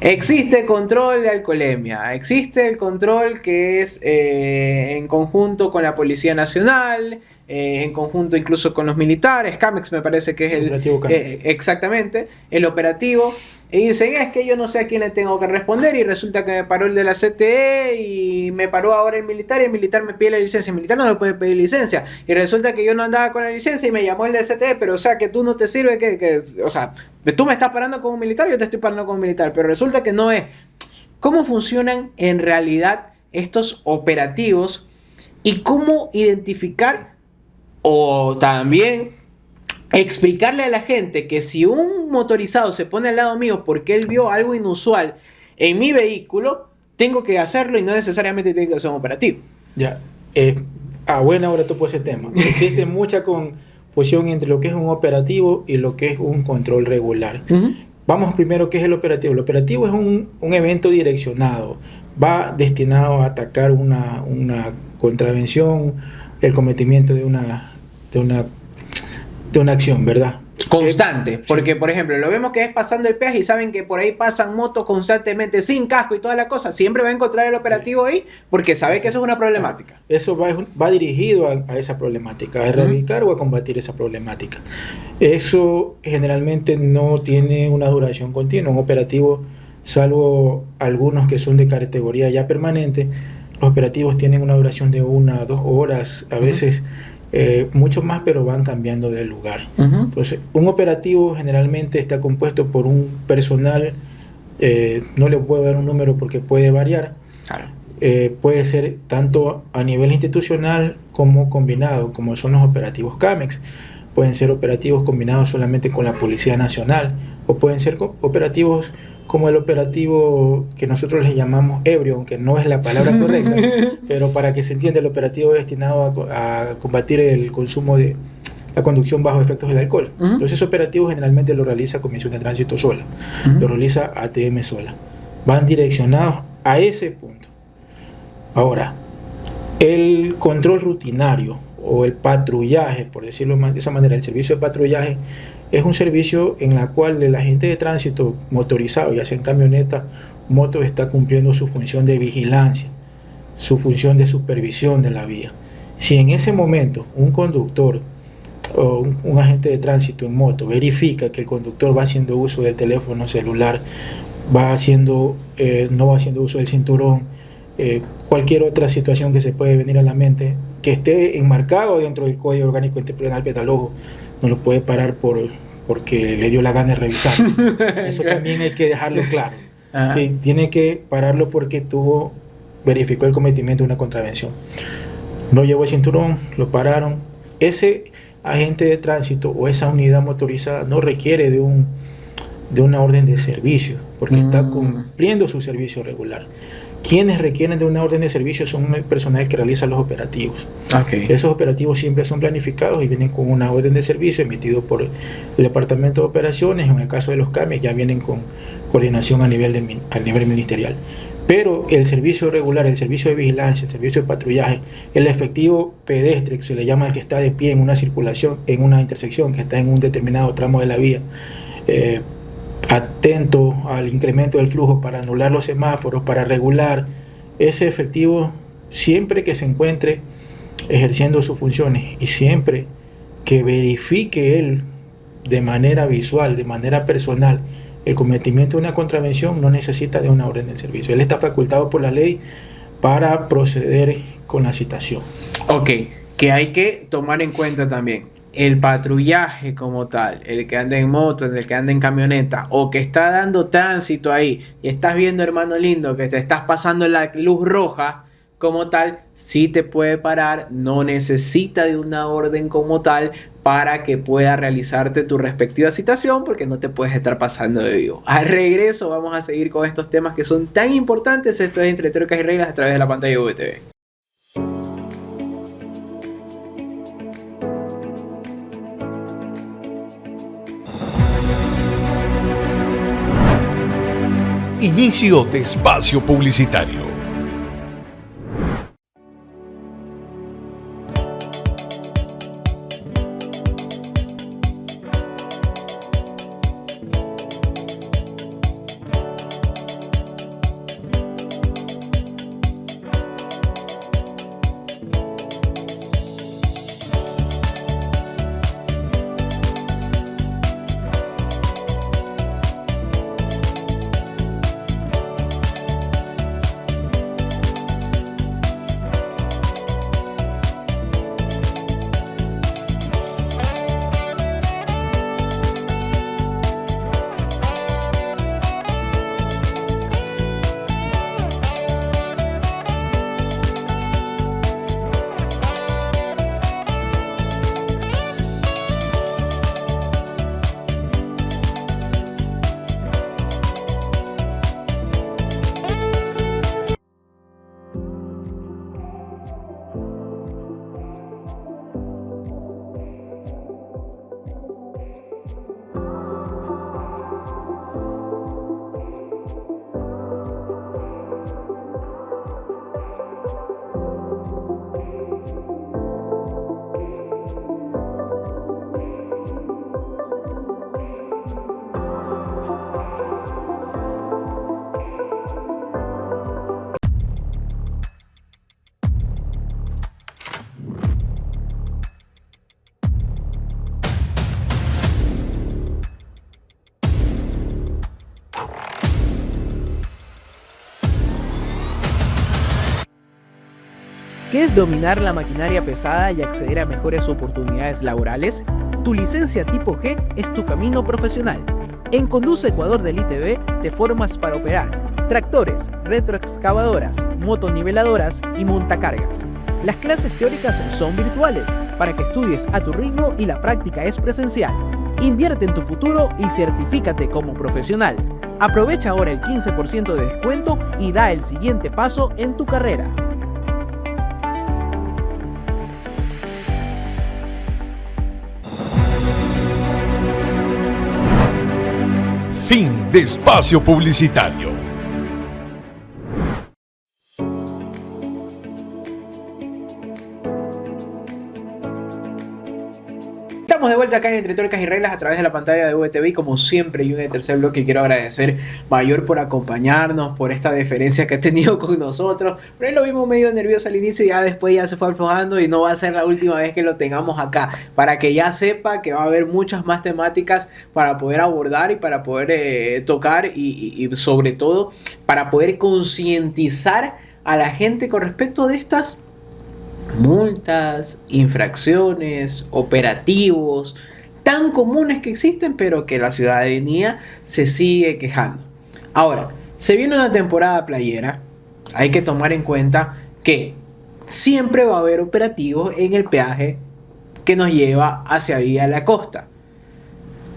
S3: Existe control de alcoholemia, existe el control que es en conjunto con la Policía Nacional, en conjunto incluso con los militares, CAMEX me parece que es el
S4: operativo CAMEX.
S3: Exactamente, el operativo. Y dicen, es que yo no sé a quién le tengo que responder, y resulta que me paró el de la CTE y me paró ahora el militar, y el militar me pide la licencia. El militar no me puede pedir licencia, y resulta que yo no andaba con la licencia y me llamó el del CTE, pero o sea que tú no te sirve, o sea, tú me estás parando con un militar, yo te estoy parando con un militar, pero resulta que no es. ¿Cómo funcionan en realidad estos operativos y cómo identificar o también explicarle a la gente que si un motorizado se pone al lado mío porque él vio algo inusual en mi vehículo, tengo que hacerlo y no necesariamente tiene que ser un operativo?
S4: Ya, a buena hora topo ese tema. Existe mucha confusión entre lo que es un operativo y lo que es un control regular.
S3: Uh-huh.
S4: Vamos primero, ¿qué es el operativo? El operativo es un evento direccionado, va destinado a atacar una contravención, el cometimiento de una acción, ¿verdad?
S3: Constante, porque por ejemplo, lo vemos que es pasando el peaje y saben que por ahí pasan motos constantemente sin casco y toda la cosa, siempre va a encontrar el operativo ahí porque sabe que eso es una problemática.
S4: Eso va dirigido a esa problemática, a erradicar o a combatir esa problemática. Eso generalmente no tiene una duración continua. Un operativo, salvo algunos que son de categoría ya permanente, los operativos tienen una duración de 1 a 2 horas, a veces mucho más, pero van cambiando de lugar. Uh-huh. Entonces, un operativo generalmente está compuesto por un personal, no le puedo dar un número porque puede variar. Claro. Puede ser tanto a nivel institucional como combinado, como son los operativos CAMEX. Pueden ser operativos combinados solamente con la Policía Nacional, o pueden ser operativos como el operativo que nosotros le llamamos ebrio, aunque no es la palabra correcta, pero para que se entienda, el operativo es destinado a combatir el consumo de la conducción bajo efectos del alcohol. Uh-huh. Entonces, ese operativo generalmente lo realiza Comisión de Tránsito sola, uh-huh, lo realiza ATM sola. Van direccionados a ese punto. Ahora, el control rutinario o el patrullaje, por decirlo de esa manera, el servicio de patrullaje es un servicio en el cual el agente de tránsito motorizado, ya sea en camioneta, moto, está cumpliendo su función de vigilancia, su función de supervisión de la vía. Si en ese momento un conductor o un agente de tránsito en moto verifica que el conductor va haciendo uso del teléfono celular, no va haciendo uso del cinturón, cualquier otra situación que se puede venir a la mente, que esté enmarcado dentro del Código Orgánico Penal Pedalojo, no lo puede parar porque le dio la gana de revisar. Eso también hay que dejarlo claro. Sí, tiene que pararlo porque verificó el cometimiento de una contravención. No llevó el cinturón, lo pararon. Ese agente de tránsito o esa unidad motorizada no requiere de una orden de servicio, porque está cumpliendo su servicio regular. quienes requieren de una orden de servicio son el personal que realiza los operativos.
S3: Okay.
S4: Esos operativos siempre son planificados y vienen con una orden de servicio emitido por el Departamento de Operaciones. En el caso de los CAMES ya vienen con coordinación a nivel ministerial. Pero el servicio regular, el servicio de vigilancia, el servicio de patrullaje, el efectivo pedestre, que se le llama el que está de pie en una circulación, en una intersección, que está en un determinado tramo de la vía, atento al incremento del flujo para anular los semáforos, para regular ese efectivo, siempre que se encuentre ejerciendo sus funciones y siempre que verifique él de manera visual, de manera personal, el cometimiento de una contravención, no necesita de una orden de servicio. Él está facultado por la ley para proceder con la citación.
S3: Ok, que hay que tomar en cuenta también el patrullaje como tal, el que anda en moto, el que anda en camioneta o que está dando tránsito ahí y estás viendo, hermano lindo, que te estás pasando la luz roja como tal, sí te puede parar, no necesita de una orden como tal para que pueda realizarte tu respectiva citación, porque no te puedes estar pasando de vivo. Al regreso vamos a seguir con estos temas que son tan importantes. Esto es Entre Tuercas y Reglas a través de la pantalla de VTV.
S1: Inicio de espacio publicitario.
S5: ¿Qué es dominar la maquinaria pesada y acceder a mejores oportunidades laborales? Tu licencia tipo G es tu camino profesional. En Conduce Ecuador del ITV te formas para operar tractores, retroexcavadoras, motoniveladoras y montacargas. Las clases teóricas son virtuales para que estudies a tu ritmo y la práctica es presencial. Invierte en tu futuro y certifícate como profesional. Aprovecha ahora el 15% de descuento y da el siguiente paso en tu carrera.
S1: Fin de espacio publicitario.
S3: Estamos de vuelta acá en Entre Tuercas y Reglas a través de la pantalla de VTV y como siempre yo en el tercer bloque quiero agradecer Mayor por acompañarnos, por esta deferencia que ha tenido con nosotros. Pero él lo vimos medio nervioso al inicio y ya después ya se fue aflojando y no va a ser la última vez que lo tengamos acá, para que ya sepa que va a haber muchas más temáticas para poder abordar y para poder tocar y sobre todo para poder concientizar a la gente con respecto de estas multas, infracciones, operativos tan comunes que existen, pero que la ciudadanía se sigue quejando. Ahora, se viene una temporada playera, hay que tomar en cuenta que siempre va a haber operativos en el peaje que nos lleva hacia Vía La Costa.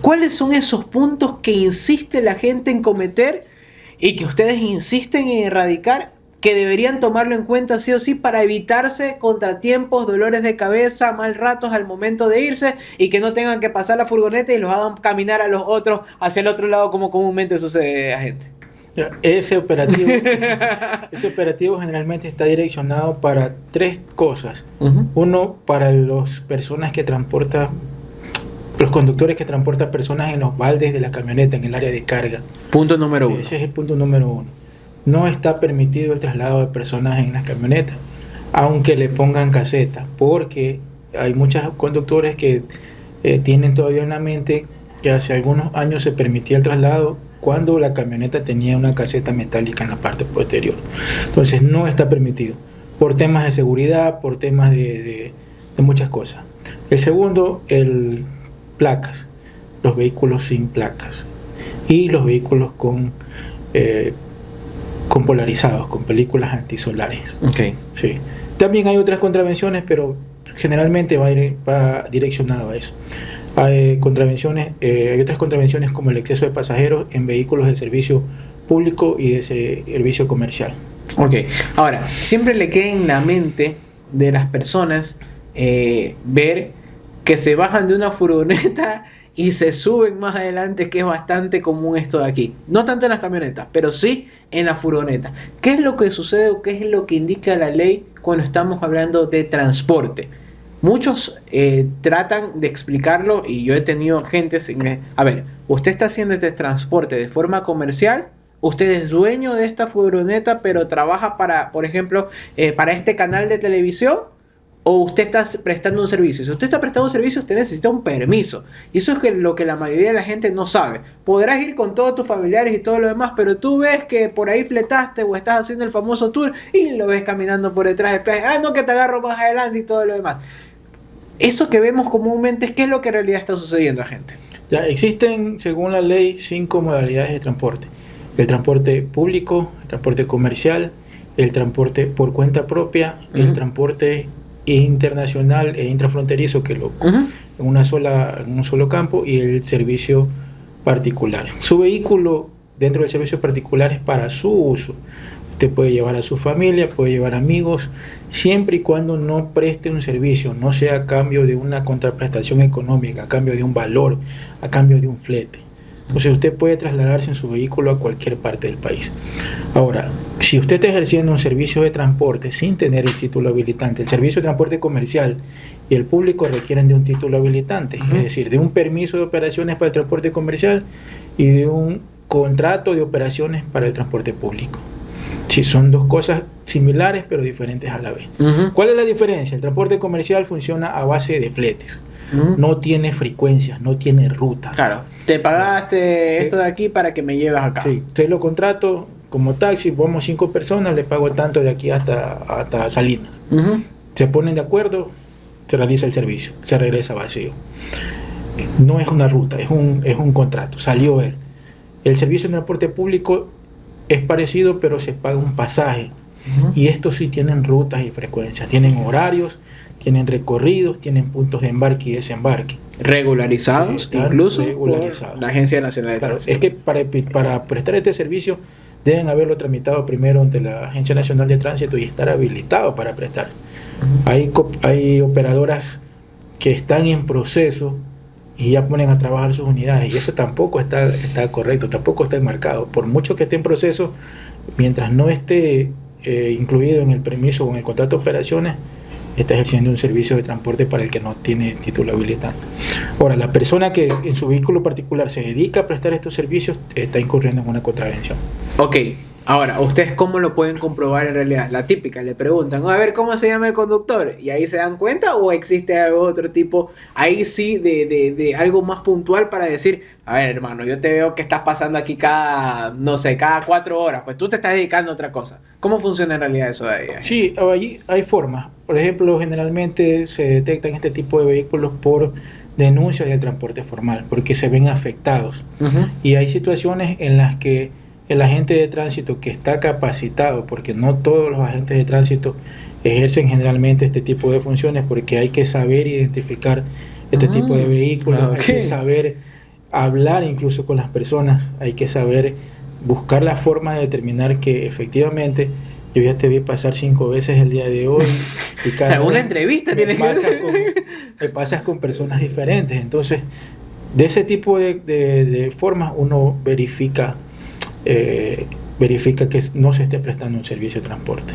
S3: ¿Cuáles son esos puntos que insiste la gente en cometer y que ustedes insisten en erradicar que deberían tomarlo en cuenta sí o sí para evitarse contratiempos, dolores de cabeza, mal ratos al momento de irse y que no tengan que pasar la furgoneta y los hagan caminar a los otros hacia el otro lado como comúnmente sucede, agente?
S4: Ese operativo generalmente está direccionado para 3 cosas. Uno, para los conductores que transportan personas en los baldes de la camioneta, en el área de carga.
S3: Punto número 1.
S4: Ese es el punto número 1. No está permitido el traslado de personas en las camionetas, aunque le pongan caseta, porque hay muchos conductores que tienen todavía en la mente que hace algunos años se permitía el traslado cuando la camioneta tenía una caseta metálica en la parte posterior. Entonces no está permitido, por temas de seguridad, por temas de muchas cosas. El segundo, placas, los vehículos sin placas y los vehículos con polarizados, con películas antisolares.
S3: Okay.
S4: Sí. También hay otras contravenciones, pero generalmente va direccionado a eso. Hay otras contravenciones como el exceso de pasajeros en vehículos de servicio público y de servicio comercial.
S3: Ok, ahora, siempre le queda en la mente de las personas ver que se bajan de una furgoneta y se suben más adelante, que es bastante común esto de aquí. No tanto en las camionetas, pero sí en la furgoneta. ¿Qué es lo que sucede o qué es lo que indica la ley cuando estamos hablando de transporte? Muchos tratan de explicarlo y yo he tenido gente... A ver, usted está haciendo este transporte de forma comercial, usted es dueño de esta furgoneta, pero trabaja para, por ejemplo, para este canal de televisión, o usted está prestando un servicio. Si usted está prestando un servicio, usted necesita un permiso. Y eso es lo que la mayoría de la gente no sabe. Podrás ir con todos tus familiares y todo lo demás, pero tú ves que por ahí fletaste o estás haciendo el famoso tour y lo ves caminando por detrás del peaje. Ah, no, que te agarro más adelante y todo lo demás. Eso que vemos comúnmente, ¿qué es lo que en realidad está sucediendo, gente?
S4: Ya existen, según la ley, 5 modalidades de transporte. El transporte público, el transporte comercial, el transporte por cuenta propia, el transporte internacional e intrafronterizo, que en un solo campo, y el servicio particular. Su vehículo dentro del servicio particular es para su uso. Usted puede llevar a su familia, puede llevar amigos, siempre y cuando no preste un servicio, no sea a cambio de una contraprestación económica, a cambio de un valor, a cambio de un flete. Entonces usted puede trasladarse en su vehículo a cualquier parte del país. Ahora, si usted está ejerciendo un servicio de transporte sin tener el título habilitante, el servicio de transporte comercial y el público requieren de un título habilitante, es decir, de un permiso de operaciones para el transporte comercial y de un contrato de operaciones para el transporte público. Sí, son 2 cosas similares pero diferentes a la vez. ¿Cuál es la diferencia? El transporte comercial funciona a base de fletes. No tiene frecuencias, no tiene rutas.
S3: Claro, te pagaste esto de aquí para que me lleves acá.
S4: Sí, usted lo contrato como taxi, vamos 5 personas, le pago tanto de aquí hasta Salinas. Se ponen de acuerdo, se realiza el servicio, se regresa vacío. No es una ruta, es un contrato, salió él. El servicio de transporte público es parecido, pero se paga un pasaje. Y estos sí tienen rutas y frecuencias, tienen horarios, tienen recorridos, tienen puntos de embarque y desembarque.
S3: Regularizados, sí, incluso regularizados por la Agencia Nacional de Tránsito.
S4: Es que para prestar este servicio deben haberlo tramitado primero ante la Agencia Nacional de Tránsito y estar habilitado para prestar. Hay operadoras que están en proceso y ya ponen a trabajar sus unidades, y eso tampoco está correcto, tampoco está enmarcado. Por mucho que esté en proceso, mientras no esté incluido en el permiso o en el contrato de operaciones, está ejerciendo un servicio de transporte para el que no tiene título habilitante. Ahora, la persona que en su vehículo particular se dedica a prestar estos servicios está incurriendo en una contravención.
S3: Ok, ahora, ¿ustedes cómo lo pueden comprobar en realidad? La típica, le preguntan, a ver, ¿cómo se llama el conductor? Y ahí se dan cuenta, ¿o existe algo otro tipo, ahí sí, de algo más puntual para decir, a ver, hermano, yo te veo que estás pasando aquí cada 4 horas, pues tú te estás dedicando a otra cosa? ¿Cómo funciona en realidad eso de ahí?
S4: Sí, allí hay formas. Por ejemplo, generalmente se detectan este tipo de vehículos por denuncias del transporte formal, porque se ven afectados. Y hay situaciones en las que el agente de tránsito que está capacitado, porque no todos los agentes de tránsito ejercen generalmente este tipo de funciones, porque hay que saber identificar este tipo de vehículos, hay que saber hablar incluso con las personas, hay que saber buscar la forma de determinar que efectivamente yo ya te vi pasar 5 veces el día de hoy. Y cada
S3: Una
S4: vez
S3: entrevista tiene que
S4: me pasas con personas diferentes. Entonces, de ese tipo de formas uno verifica que no se esté prestando un servicio de transporte.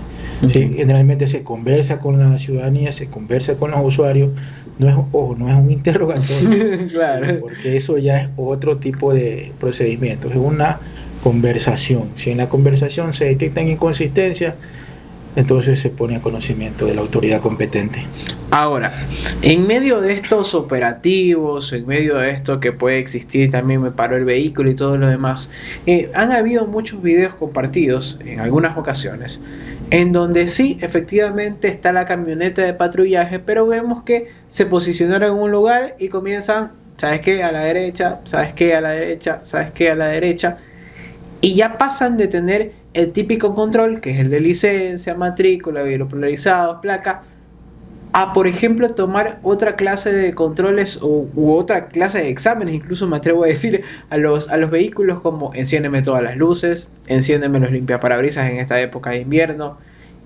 S4: ¿Sí? Generalmente se conversa con la ciudadanía, se conversa con los usuarios, no es un interrogatorio,
S3: Claro.
S4: ¿sí? Porque eso ya es otro tipo de procedimiento, es una conversación. Si en la conversación se detectan inconsistencias, entonces se pone a conocimiento de la autoridad competente.
S3: Ahora, en medio de estos operativos, en medio de esto que puede existir, también me paró el vehículo y todo lo demás, han habido muchos videos compartidos en algunas ocasiones, en donde sí, efectivamente está la camioneta de patrullaje, pero vemos que se posicionaron en un lugar y comienzan, ¿sabes qué? A la derecha, ¿sabes qué? A la derecha, ¿sabes qué? A la derecha. Y ya pasan de tener el típico control, que es el de licencia, matrícula, vidrio polarizado, placa, a, por ejemplo, tomar otra clase de controles u otra clase de exámenes, incluso me atrevo a decir, a los vehículos, como enciéndeme todas las luces, enciéndeme los limpiaparabrisas en esta época de invierno,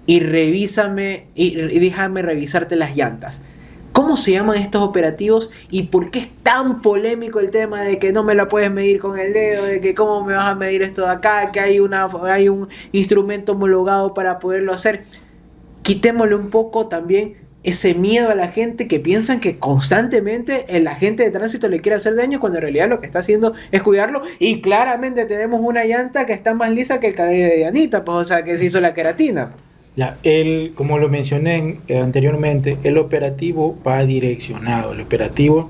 S3: y revísame, y déjame revisarte las llantas. ¿Cómo se llaman estos operativos y por qué es tan polémico el tema de que no me la puedes medir con el dedo, de que cómo me vas a medir esto de acá, que hay un instrumento homologado para poderlo hacer? Quitémosle un poco también ese miedo a la gente que piensan que constantemente el agente de tránsito le quiere hacer daño, cuando en realidad lo que está haciendo es cuidarlo, y claramente tenemos una llanta que está más lisa que el cabello de Dianita, pues, o sea, que se hizo la queratina.
S4: Ya, como lo mencioné anteriormente, el operativo va direccionado. El operativo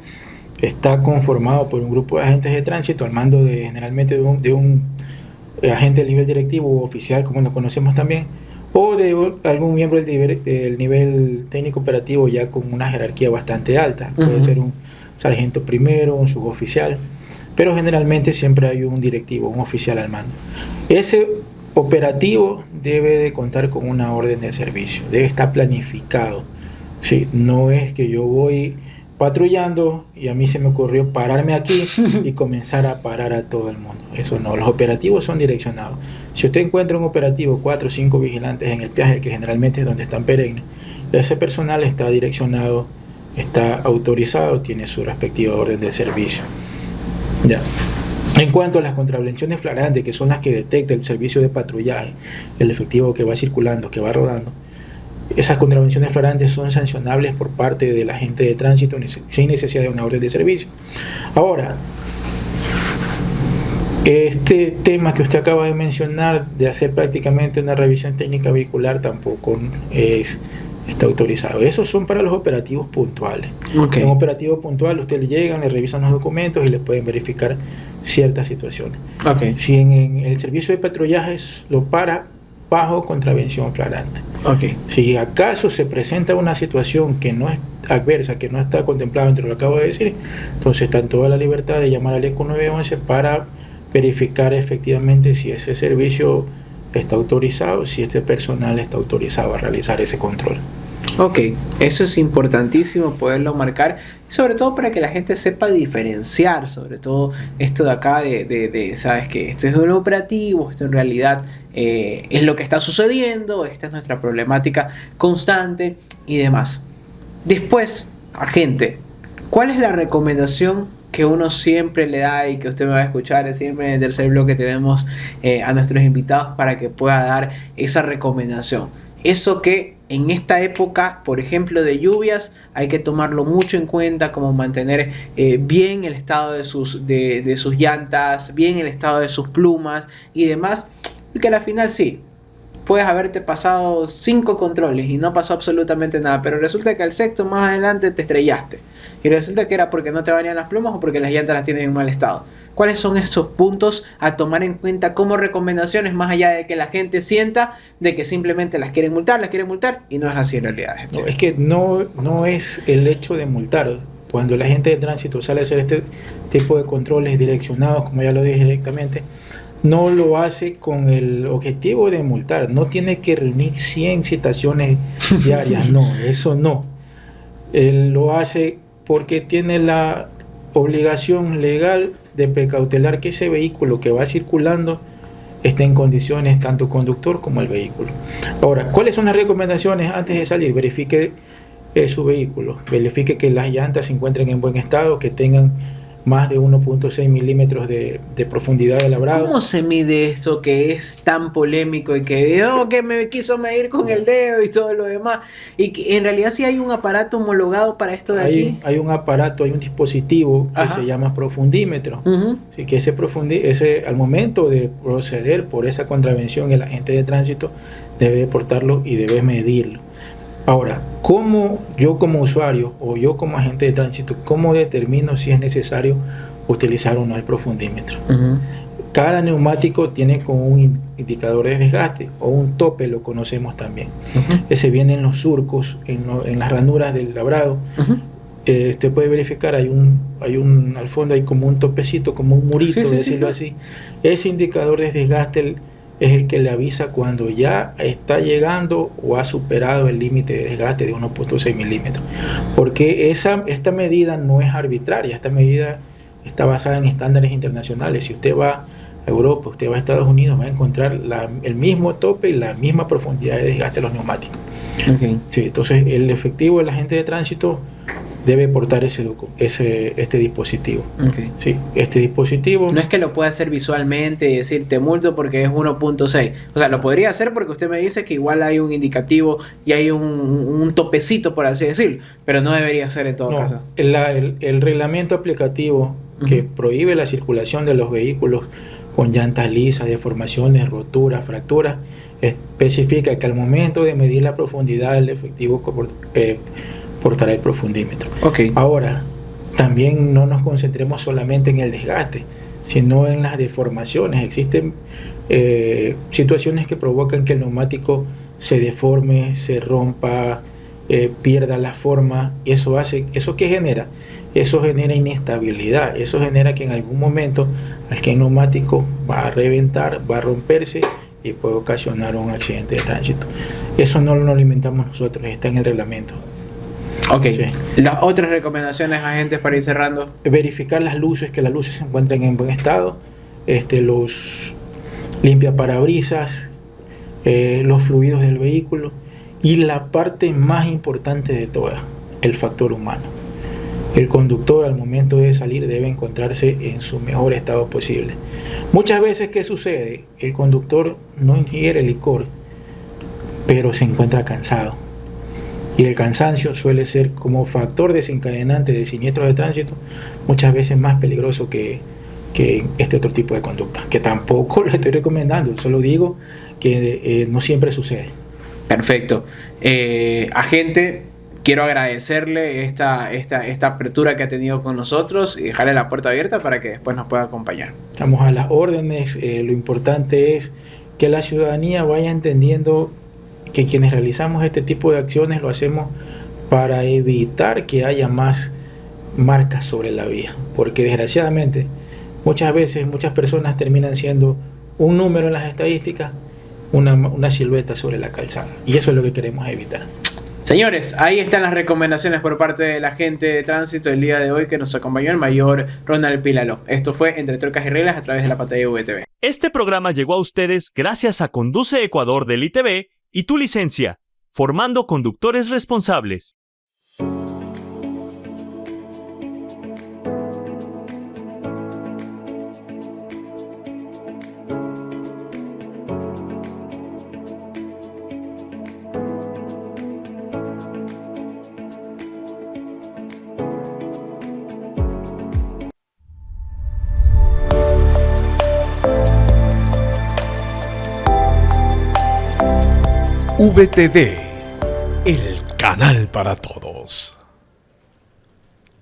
S4: está conformado por un grupo de agentes de tránsito al mando generalmente de un agente de nivel directivo o oficial, como lo conocemos también, o de algún miembro del nivel técnico operativo ya con una jerarquía bastante alta. Puede ser un sargento primero, un suboficial, pero generalmente siempre hay un directivo, un oficial al mando. Ese operativo debe de contar con una orden de servicio, debe estar planificado. Sí, no es que yo voy patrullando y a mí se me ocurrió pararme aquí y comenzar a parar a todo el mundo. Eso no, los operativos son direccionados. Si usted encuentra un operativo, 4 o 5 vigilantes en el peaje, que generalmente es donde están peregnes, ese personal está direccionado, está autorizado, tiene su respectiva orden de servicio. Ya. En cuanto a las contravenciones flagrantes, que son las que detecta el servicio de patrullaje, el efectivo que va circulando, que va rodando, esas contravenciones flagrantes son sancionables por parte del agente de tránsito sin necesidad de una orden de servicio. Ahora, este tema que usted acaba de mencionar, de hacer prácticamente una revisión técnica vehicular, tampoco está autorizado. Esos son para los operativos puntuales.
S3: Okay.
S4: En un operativo puntual, usted le llegan, le revisan los documentos y le pueden verificar ciertas situaciones.
S3: Okay.
S4: Si en el servicio de patrullaje lo para bajo contravención flagrante.
S3: Okay.
S4: Si acaso se presenta una situación que no es adversa, que no está contemplada entre lo que acabo de decir, entonces está en toda la libertad de llamar al ECO 911 para verificar efectivamente si ese servicio está autorizado, si este personal está autorizado a realizar ese control.
S3: Ok, eso es importantísimo poderlo marcar, sobre todo para que la gente sepa diferenciar, sobre todo esto de acá sabes que esto es un operativo, esto en realidad es lo que está sucediendo, esta es nuestra problemática constante y demás. Después, agente, ¿cuál es la recomendación que uno siempre le da y que usted me va a escuchar siempre en el tercer bloque? Tenemos a nuestros invitados para que pueda dar esa recomendación? Eso que en esta época, por ejemplo, de lluvias, hay que tomarlo mucho en cuenta, como mantener bien el estado de sus llantas, bien el estado de sus plumas y demás, porque al final sí, puedes haberte pasado 5 controles y no pasó absolutamente nada, pero resulta que al sexto más adelante te estrellaste y resulta que era porque no te bañan las plumas o porque las llantas las tienes en mal estado. ¿Cuáles son estos puntos a tomar en cuenta como recomendaciones, más allá de que la gente sienta de que simplemente las quieren multar y no es así en realidad, gente?
S4: No, es que no es el hecho de multar. Cuando la gente de tránsito sale a hacer este tipo de controles direccionados, como ya lo dije directamente, no lo hace con el objetivo de multar. No tiene que reunir 100 citaciones diarias, no, eso no. Él lo hace porque tiene la obligación legal de precautelar que ese vehículo que va circulando esté en condiciones tanto conductor como el vehículo. Ahora, ¿cuáles son las recomendaciones antes de salir? Verifique su vehículo, verifique que las llantas se encuentren en buen estado, que tengan más de 1.6 milímetros de profundidad de labrado.
S3: ¿Cómo se mide esto que es tan polémico y que me quiso medir con el dedo y todo lo demás? Y que en realidad sí hay un aparato homologado para esto de aquí.
S4: Hay un aparato, hay un dispositivo que se llama profundímetro. Así que ese al momento de proceder por esa contravención, el agente de tránsito debe portarlo y debe medirlo. Ahora, ¿cómo yo como usuario o yo como agente de tránsito, cómo determino si es necesario utilizar o no el profundímetro? Cada neumático tiene como un indicador de desgaste o un tope, lo conocemos también. Ese viene en los surcos, en las ranuras del labrado. Usted puede verificar, al fondo hay como un topecito, como un murito, decirlo así. Ese indicador de desgaste es el que le avisa cuando ya está llegando o ha superado el límite de desgaste de 1.6 milímetros. Porque esta medida no es arbitraria, esta medida está basada en estándares internacionales. Si usted va a Europa, usted va a Estados Unidos, va a encontrar el mismo tope y la misma profundidad de desgaste de los neumáticos. Sí, entonces el efectivo, el agente de tránsito, debe portar este dispositivo. Sí, este dispositivo.
S3: No es que lo pueda hacer visualmente y decir te multo porque es 1.6. O sea, lo podría hacer porque usted me dice que igual hay un indicativo y hay un topecito, por así decirlo, pero no debería ser en todo caso.
S4: El reglamento aplicativo que prohíbe la circulación de los vehículos con llantas lisas, deformaciones, roturas, fracturas, especifica que al momento de medir la profundidad del efectivo portará el profundímetro. Ahora, también no nos concentremos solamente en el desgaste, sino en las deformaciones. Existen situaciones que provocan que el neumático se deforme, se rompa, pierda la forma. Y ¿eso qué genera? Eso genera inestabilidad. Eso genera que en algún momento el neumático va a reventar, va a romperse y puede ocasionar un accidente de tránsito. Eso no lo alimentamos nosotros, está en el reglamento.
S3: Sí. Las otras recomendaciones, agentes, para ir cerrando.
S4: Verificar las luces, que las luces se encuentren en buen estado. Los limpiaparabrisas, los fluidos del vehículo. Y la parte más importante de todas, el factor humano. El conductor al momento de salir debe encontrarse en su mejor estado posible. Muchas veces, ¿qué sucede? El conductor no ingiere licor, pero se encuentra cansado. Y el cansancio suele ser como factor desencadenante de siniestros de tránsito muchas veces más peligroso que este otro tipo de conducta, que tampoco lo estoy recomendando, solo digo que no siempre sucede.
S3: Perfecto. Agente, quiero agradecerle esta apertura que ha tenido con nosotros y dejarle la puerta abierta para que después nos pueda acompañar.
S4: Estamos a las órdenes. Lo importante es que la ciudadanía vaya entendiendo que quienes realizamos este tipo de acciones lo hacemos para evitar que haya más marcas sobre la vía, porque desgraciadamente muchas veces muchas personas terminan siendo un número en las estadísticas, una silueta sobre la calzada, y eso es lo que queremos evitar.
S3: Señores, ahí están las recomendaciones por parte del agente de tránsito del día de hoy que nos acompañó, el mayor Ronald Pílalo. Esto fue Entre Tuercas y Reglas a través de la pantalla de VTV.
S2: Este programa llegó a ustedes gracias a Conduce Ecuador del ITV y Tu Licencia, formando conductores responsables.
S1: VTV, el canal para todos.